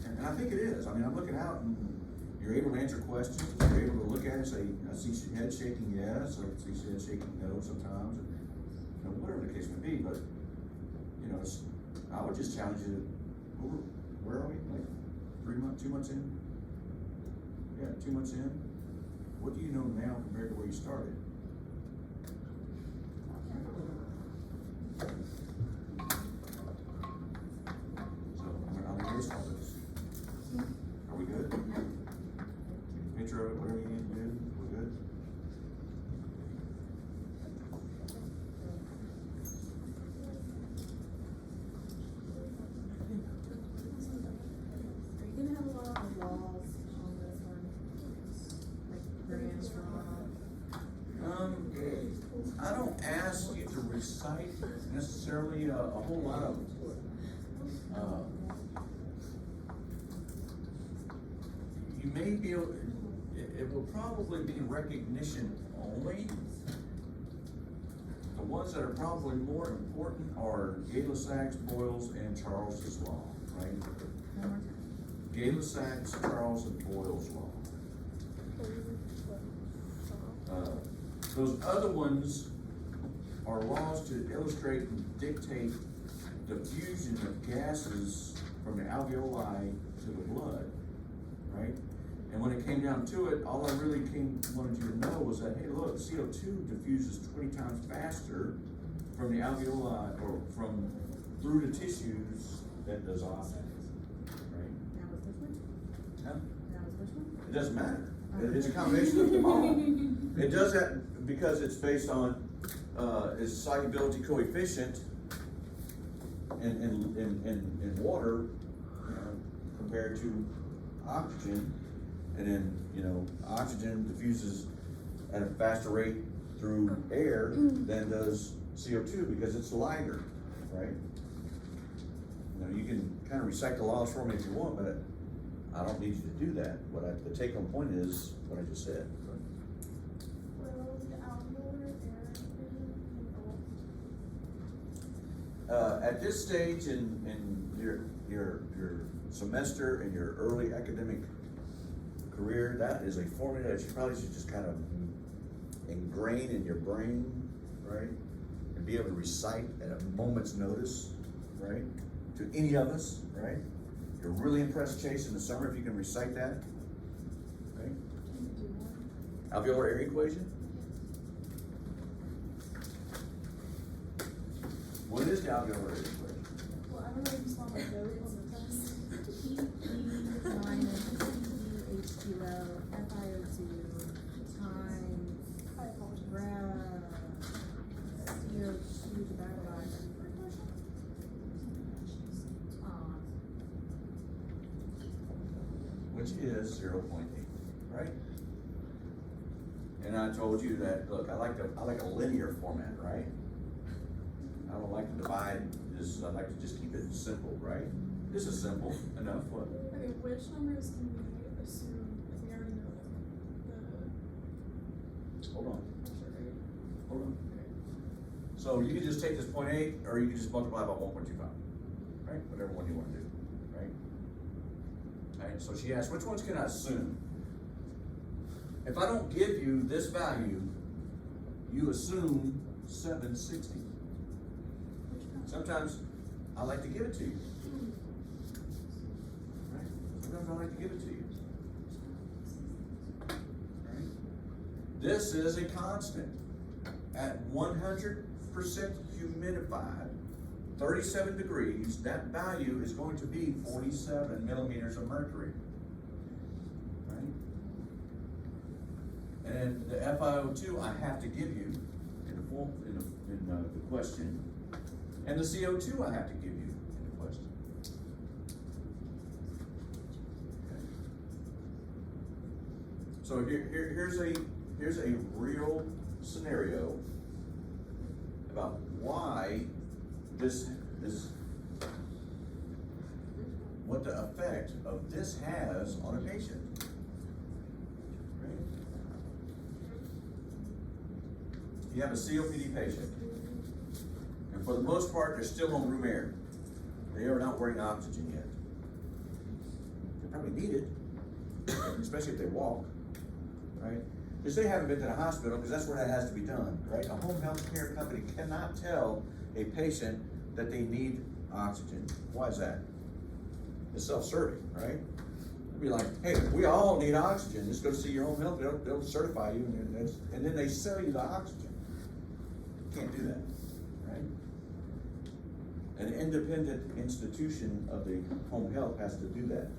Speaker 1: And I think it is. I mean, I'm looking out and you're able to answer questions. You're able to look at it and say, I see head shaking, yes, or I see head shaking, no, sometimes, and whatever the case may be. But I would just challenge you to, where are we? Like 3 months, 2 months in? Yeah, 2 months in. What do you know now compared to where you started? So I'm based on this. Are we good? Picture of it, whatever you need to do. We're good.
Speaker 3: Are you gonna have a lot of laws on this one? Like grants from,
Speaker 1: I don't ask you to recite necessarily a whole lot of you may be able, it will probably be recognition only. The ones that are probably more important are Gay-Lussac's, Boyle's, and Charles's law, right?
Speaker 3: one more time.
Speaker 1: Gay-Lussac's, Charles, and Boyle's law. Those other ones are laws to illustrate and dictate diffusion of gases from the alveoli to the blood, right? And when it came down to it, all I really wanted you to know was that, hey, look, CO2 diffuses 20 times faster from the alveoli or through the tissues than does oxygen, right?
Speaker 3: That was which one?
Speaker 1: Huh?
Speaker 3: That was which one?
Speaker 1: It doesn't matter. It's a combination of them all. It does that because it's based on its solubility coefficient in water compared to oxygen, and then oxygen diffuses at a faster rate through air than does CO2 because it's lighter, right? You can kind of recite the laws for me if you want, but I don't need you to do that. The take-home point is what I just said. At this stage in your semester and your early academic career, that is a formula that you probably should just kind of ingrain in your brain, right? And be able to recite at a moment's notice, right? To any of us, right? You're really impressed, Chase, in the summer if you can recite that, right? Alveolar area equation. here's the alveolar equation.
Speaker 2: Well, I remember you saw my note on the test.
Speaker 3: PP minus PPHQL FiO2 times
Speaker 2: I apologize.
Speaker 3: CO2 divided by
Speaker 1: Which is 0.8, right? And I told you that, look, I like a linear format, right? I don't like to divide this, I like to just keep it simple, right? This is simple enough, what?
Speaker 2: Okay, which numbers can we assume, if we already know them,
Speaker 1: Hold on,
Speaker 2: the pressure rate?
Speaker 1: hold on. So you can just take this 0.8, or you can just multiply by 1.25, right? Whatever one you wanna do, right? Alright, so she asked, which ones can I assume? If I don't give you this value, you assume 760. Sometimes I like to give it to you. Right? Sometimes I like to give it to you. Right? This is a constant. At 100% humidified, 37 degrees, that value is going to be 47 millimeters of mercury. Right? And then the FiO2 I have to give you in the form, in the question. And the CO2 I have to give you in the question. Okay. So here's a real scenario about why this is, what the effect of this has on a patient. Right? You have a COPD patient. And for the most part, they're still on room air. They are not wearing oxygen yet. They probably need it, especially if they walk, right? Because they haven't been to the hospital, because that's where that has to be done, right? A home health care company cannot tell a patient that they need oxygen. Why is that? It's self-serving, right? It'd be like, hey, we all need oxygen. Just go see your home health, they'll certify you, and then they sell you the oxygen. You can't do that. Right? An independent institution of the home health has to do that.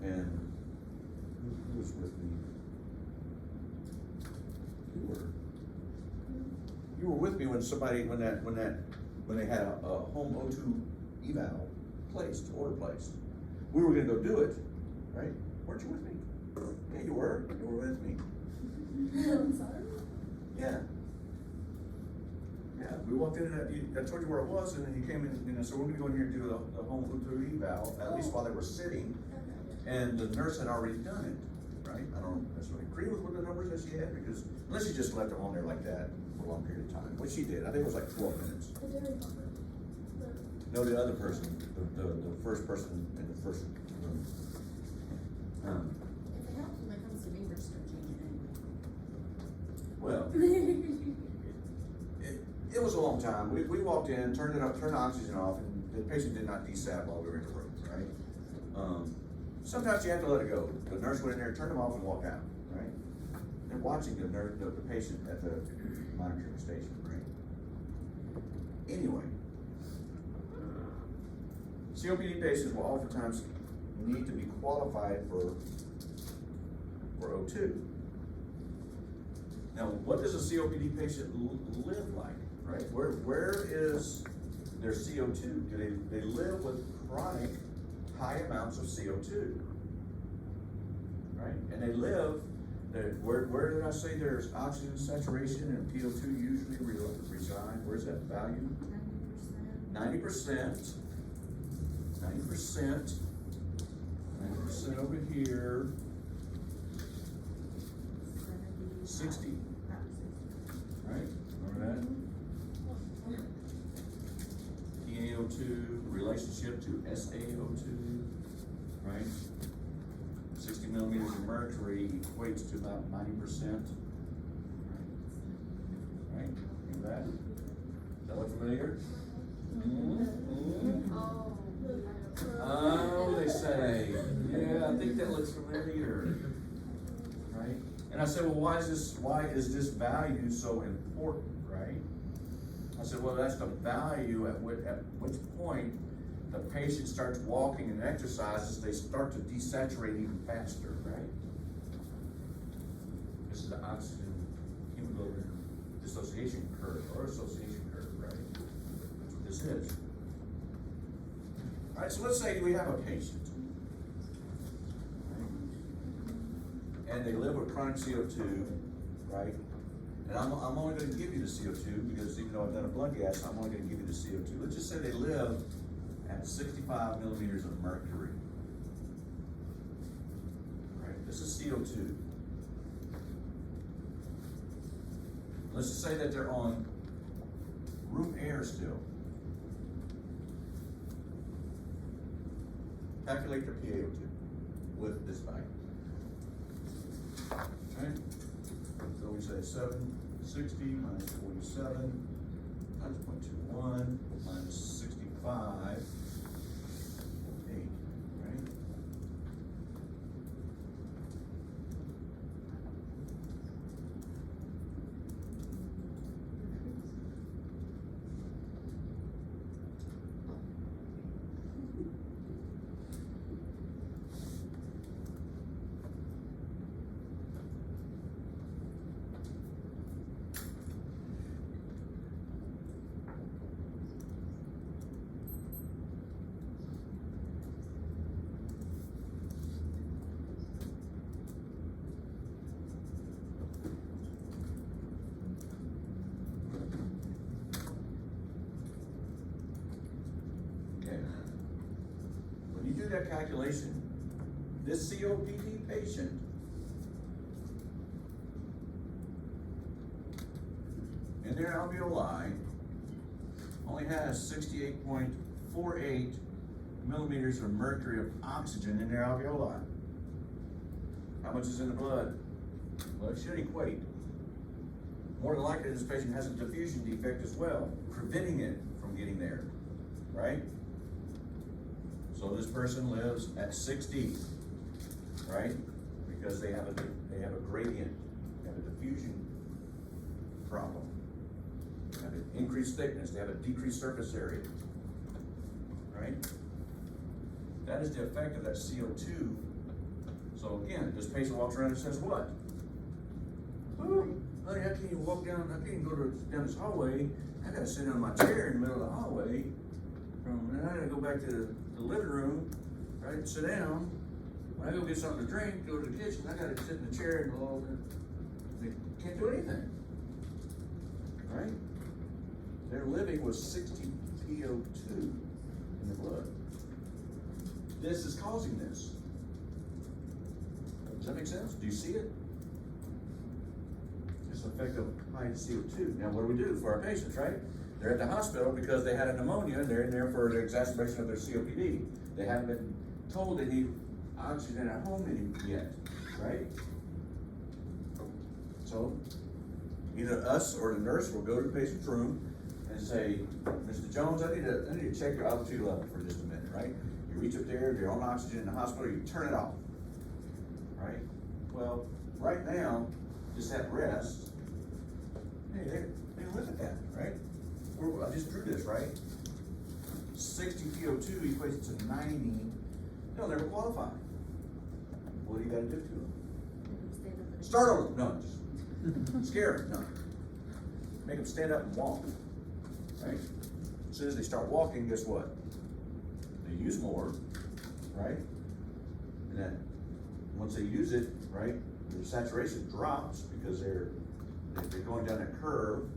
Speaker 1: And who was with me? You were with me when they had a home O2 eval order placed. We were gonna go do it, right? Weren't you with me? Yeah, you were with me.
Speaker 2: I'm sorry.
Speaker 1: Yeah. Yeah, we walked in and I told you where it was, and then you came in, and I said, we're gonna go in here and do the home O2 eval, at least while they were sitting, and the nurse had already done it, right? I don't necessarily agree with what the numbers that she had, because unless she just left them on there like that for a long period of time, which she did, I think it was like 12 minutes.
Speaker 2: The dairy pumper.
Speaker 1: No, the other person, the first person in the first room.
Speaker 3: If it helps when it comes to me, we're just gonna change it anyway.
Speaker 1: Well, it was a long time. We walked in, turned it up, turned the oxygen off, and the patient did not desat while we were in the room, right? Sometimes you have to let it go. The nurse went in there, turned them off, and walked out, right? They're watching the patient at the monitoring station, right? Anyway, COPD patients will oftentimes need to be qualified for O2. Now, what does a COPD patient live like, right? Where is their CO2? Do they live with chronic high amounts of CO2, right? And they live, where did I say there's oxygen saturation and PO2 usually reside? Where's that value? 90%. 90% over here. 60. Right? Remember that? PaO2 relationship to SaO2, right? 60 millimeters of mercury equates to about 90%. Right? Remember that? Does that look familiar? Oh, they say, yeah, I think that looks familiar. Right? And I said, well, why is this value so important, right? I said, well, that's the value at which point the patient starts walking and exercises, they start to desaturate even faster, right? This is the oxygen hemoglobin dissociation curve, or association curve, right? That's what this is. All right, so let's say we have a patient, and they live with chronic CO2, right? And I'm only gonna give you the CO2 because even though I've done a blood gas, I'm only gonna give you the CO2. Let's just say they live at 65 millimeters of mercury. Right, this is CO2. Let's just say that they're on room air still. Calculate their PaO2 with this value. Okay, so we say 760 minus 47 times 0.21 minus 65, 8, right? When you do that calculation, this COPD patient in their alveoli only has 68.48 millimeters of mercury of oxygen in their alveoli. How much is in the blood? Well, it should equate. More than likely, this patient has a diffusion defect as well, preventing it from getting there, right? So this person lives at 60, right? Because they have a gradient, they have a diffusion problem. They have an increased thickness, they have a decreased surface area, right? That is the effect of that CO2. So again, this patient walks around and says what? Oh, honey, I can't even walk down, I can't even go down this hallway. I gotta sit on my chair in the middle of the hallway. And I gotta go back to the living room, right, sit down. When I go get something to drink, go to the kitchen, I gotta sit in the chair and all that. They can't do anything, right? They're living with 60 PO2 in the blood. This is causing this. Does that make sense? Do you see it? It's the effect of high CO2. Now, what do we do for our patients, right? They're at the hospital because they had a pneumonia and they're in there for the exacerbation of their COPD. They haven't been told they need oxygen at home yet, right? So either us or the nurse will go to the patient's room and say, Mr. Jones, I need to check your altitude level for just a minute, right? You reach up there, you're on oxygen in the hospital, you turn it off, right? Well, right now, just at rest, hey, they live at that, right? I just drew this, right? 60 PO2 equates to 90. They'll never qualify. What do you gotta do to them? Startle them, no. Just scare them, no. Make them stand up and walk, right? As soon as they start walking, guess what? They use more, right? And then once they use it, right, their saturation drops because they're going down that curve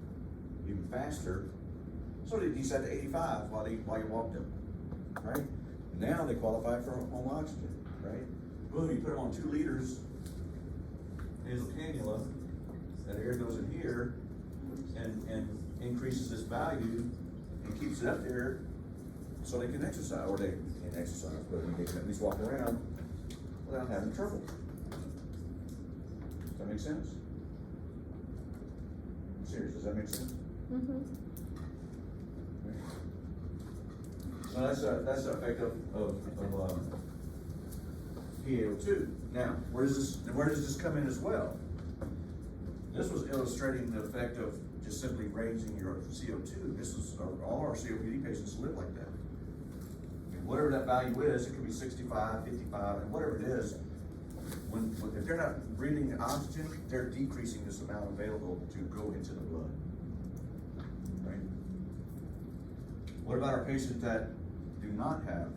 Speaker 1: even faster. So they desat to 85 while you walk them, right? Now they qualify for home oxygen, right? Boom, you put them on 2 liters nasal cannula, that air goes in here and increases this value and keeps it up there so they can exercise, or they can't exercise, but they can at least walk around without having trouble. Does that make sense? I'm serious, does that make sense?
Speaker 3: Mm-hmm.
Speaker 1: So that's the effect of PaO2. Now, where does this come in as well? This was illustrating the effect of just simply raising your CO2. This is, all our COPD patients live like that. And whatever that value is, it could be 65, 55, and whatever it is, if they're not breathing oxygen, they're decreasing this amount available to go into the blood. Right? What about our patients that do not have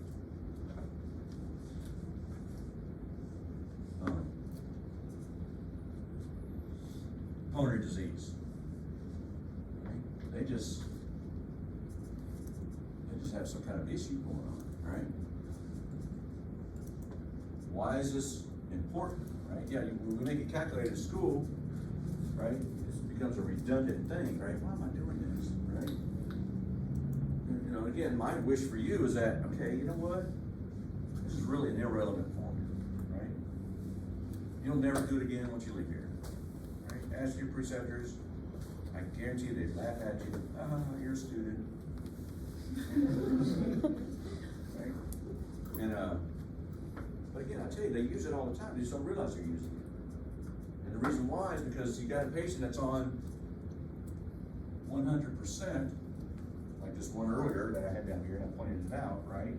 Speaker 1: pulmonary disease? Right? They just have some kind of issue going on, right? Why is this important, right? Yeah, we make it calculated at school, right? It becomes a redundant thing, right? Why am I doing this, right? You know, again, my wish for you is that, okay, you know what? This is really an irrelevant formula, right? You'll never do it again once you leave here, right? Ask your preceptors, I guarantee they laugh at you. You're a student. Right? And, but again, I tell you, they use it all the time. They just don't realize they're using it. And the reason why is because you got a patient that's on 100%, like this one earlier that I had down here, and I pointed it out, right?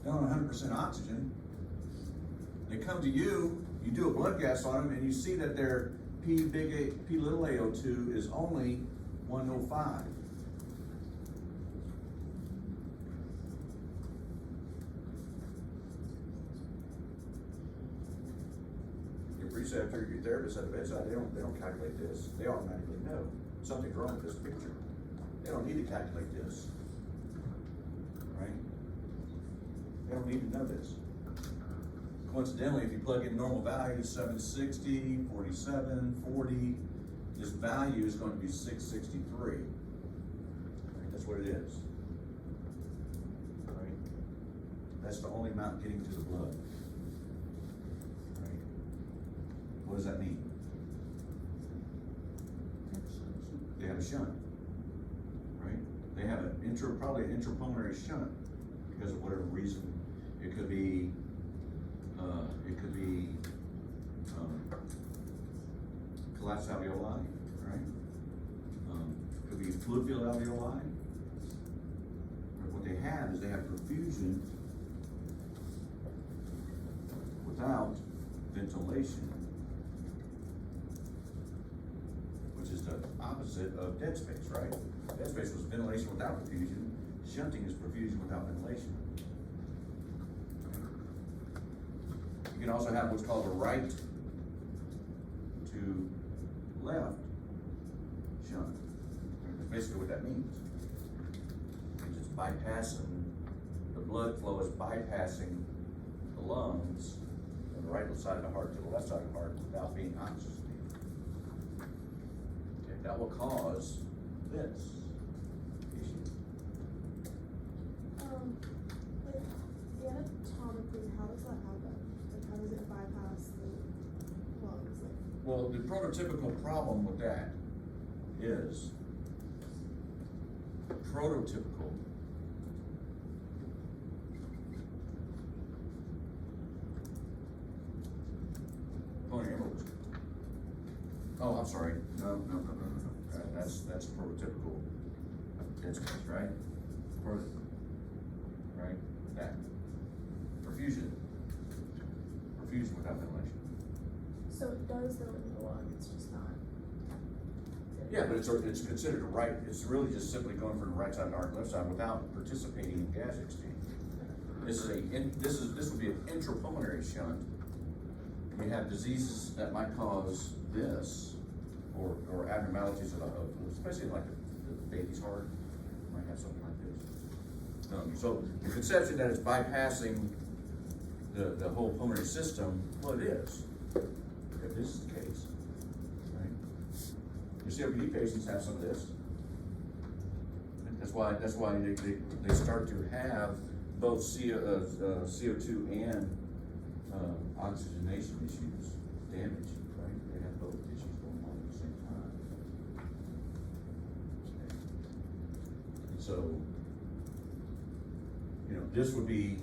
Speaker 1: They're on 100% oxygen. They come to you, you do a blood gas on them, and you see that their P little AO2 is only 105. Your preceptor, your therapist at the bedside, they don't calculate this. They automatically know something's wrong with this picture. They don't need to calculate this, right? They don't need to know this. Coincidentally, if you plug in normal values, 760, 47, 40, this value is going to be 663. Right? That's what it is. Right? That's the only amount getting to the blood. Right? What does that mean? They have a shunt. Right? They have probably an intrapulmonary shunt because of whatever reason. It could be collapsed alveoli, right? Could be fluid-filled alveoli. What they have is they have perfusion without ventilation, which is the opposite of dead space, right? Dead space was ventilation without perfusion. Shunting is perfusion without ventilation. You can also have what's called a right to left shunt. That's basically what that means. It's just bypassing, the blood flow is bypassing the lungs from the right side of the heart to the left side of the heart without being oxygenated. Okay, that will cause this issue.
Speaker 2: Like, anatomically, how does that happen? Like, how does it bypass the lungs? Like,
Speaker 1: Well, the prototypical problem with that is prototypical pulmonary embolism. Oh, I'm sorry. No. That's prototypical dead space, right? Right? That. Perfusion without ventilation.
Speaker 2: so it does go in the lung, it's just not.
Speaker 1: Yeah, but it's considered a right, it's really just simply going from the right side to the left side without participating in gas exchange. This would be an intrapulmonary shunt. You have diseases that might cause this, or abnormalities of especially like the baby's heart, might have something like this. So the conception that it's bypassing the whole pulmonary system, well, it is, if this is the case, right? Your COPD patients have some of this. That's why they start to have both CO2 and oxygenation issues, damage, right? They have both issues going on at the same time. Okay. And so, this would be,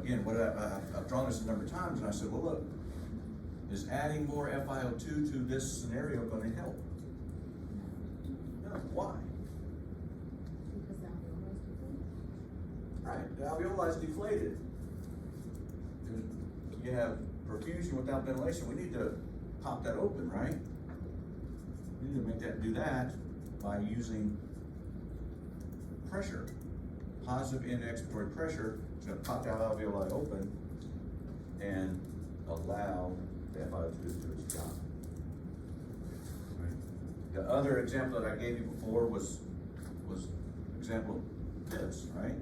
Speaker 1: again, what I've drawn this a number of times, and I said, well, look, Is adding more FiO2 to this scenario gonna help? No, why?
Speaker 3: Because the alveoli is deflated.
Speaker 1: Right, the alveoli is deflated. You have perfusion without ventilation, we need to pop that open, right? We need to make that, do that by using pressure. Positive end expiratory pressure is gonna pop that alveoli open and allow the FiO2 to do its job. Right. The other example that I gave you before was example of this, right?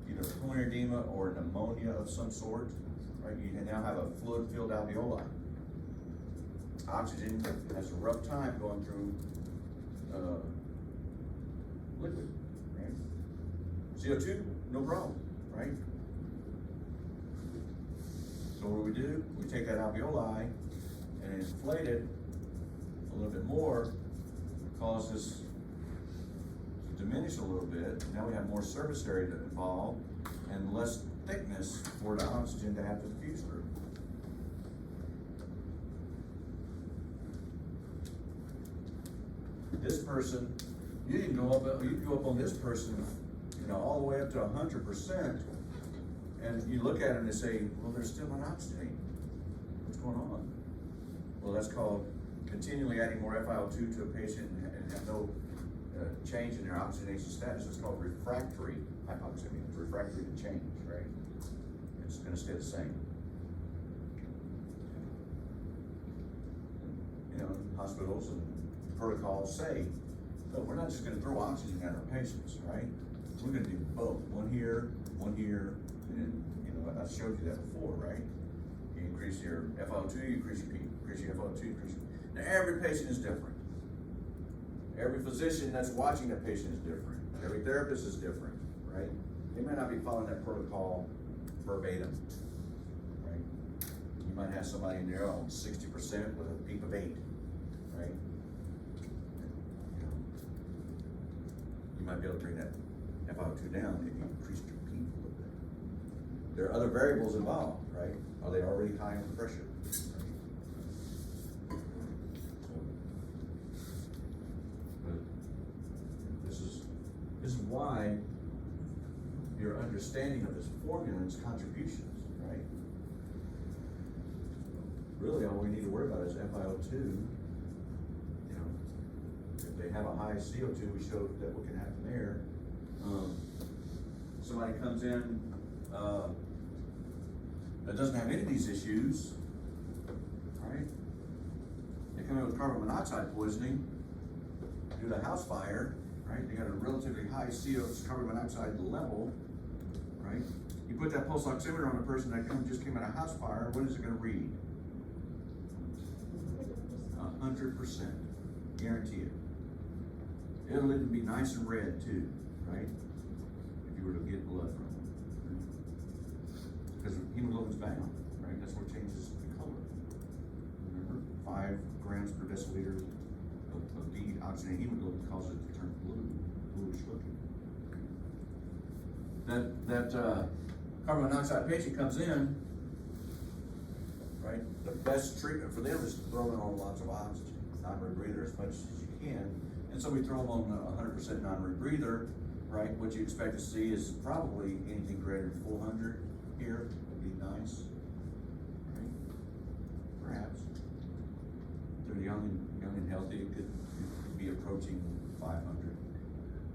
Speaker 1: Either pulmonary edema or pneumonia of some sort, right? You now have a fluid-filled alveoli. Oxygen has a rough time going through liquid, right? CO2, no problem, right? So what do? We take that alveoli and inflate it a little bit more, cause this to diminish a little bit. Now we have more surface area to involve and less thickness for the oxygen to have to diffuse through. This person, you can go up on this person, you know, all the way up to 100%, and you look at them and say, well, they're still unoxygenated. What's going on? Well, that's called continually adding more FiO2 to a patient and have no change in their oxygenation status. It's called refractory hypoxemia. It's refractory to change, right? It's gonna stay the same. You know, hospitals and protocols say, no, we're not just gonna throw oxygen at our patients, right? We're gonna do both, one here, and you know, I showed you that before, right? You increase your FiO2, you increase your peak, increase your FiO2, Now, every patient is different. Every physician that's watching that patient is different. Every therapist is different, right? They may not be following that protocol verbatim, right? You might have somebody in there on 60% with a peak of 8, right? You might be able to bring that FiO2 down if you increase your peak a little bit. There are other variables involved, right? Are they already high on pressure? This is why your understanding of this formula and its contributions, right? Really, all we need to worry about is FiO2. You know, if they have a high CO2, we showed that what can happen there. Somebody comes in that doesn't have any of these issues, right? They come in with carbon monoxide poisoning due to a house fire. Right? They got a relatively high CO2 carbon monoxide level, right? You put that pulse oximeter on a person that just came out of a house fire, what is it gonna read? 100%, guarantee it. It'll even be nice and red too, right? If you were to get blood from them. Because hemoglobin's bound, right? That's what changes the color. Remember, 5 grams per deciliter of deoxygenated hemoglobin causes it to turn blue, bluish looking. That carbon monoxide patient comes in, right? The best treatment for them is to throw them on lots of oxygen, non-rebreather as much as you can. And so we throw them on a 100% non-rebreather, right? What you expect to see is probably anything greater than 400 here would be nice, right? Perhaps. If they're young and healthy, it could be approaching 500,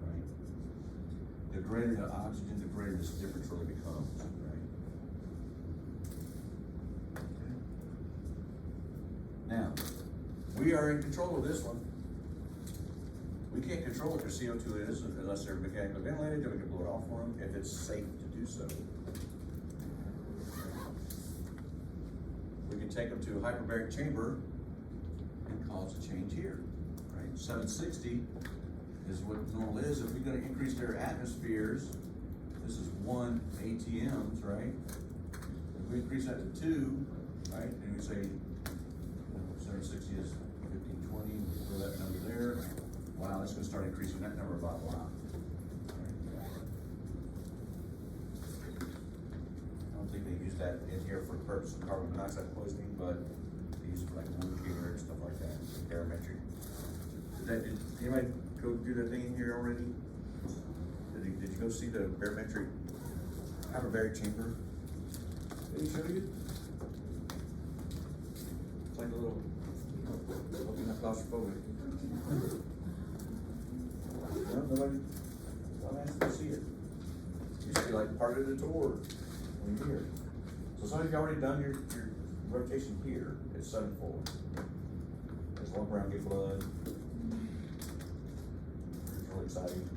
Speaker 1: right? The greater the oxygen, the greater this difference really becomes, right? Okay. Now, we are in control of this one. We can't control what their CO2 is unless they're mechanically ventilated, then we can blow it off for them if it's safe to do so. We can take them to a hyperbaric chamber and cause a change here, right? 760 is what normal is. If we're going to increase their atmospheres, this is 1 ATMs, right? If we increase that to 2, right, and we say 760 is 1520, we throw that number there. Wow, that's going to start increasing that number by a lot. I don't think they use that in here for the purpose of carbon monoxide poisoning, but these are like wound care and stuff like that, barometric. Did anybody go do that thing in here already? Did you go see the barometric hyperbaric chamber? Did he show you? It's like a little, looking at claustrophobic. No, nobody asked to see it. Used to be like part of the tour when you're here. So some of you already done your rotation here at 7-4. Just walk around, get blood. It's really exciting.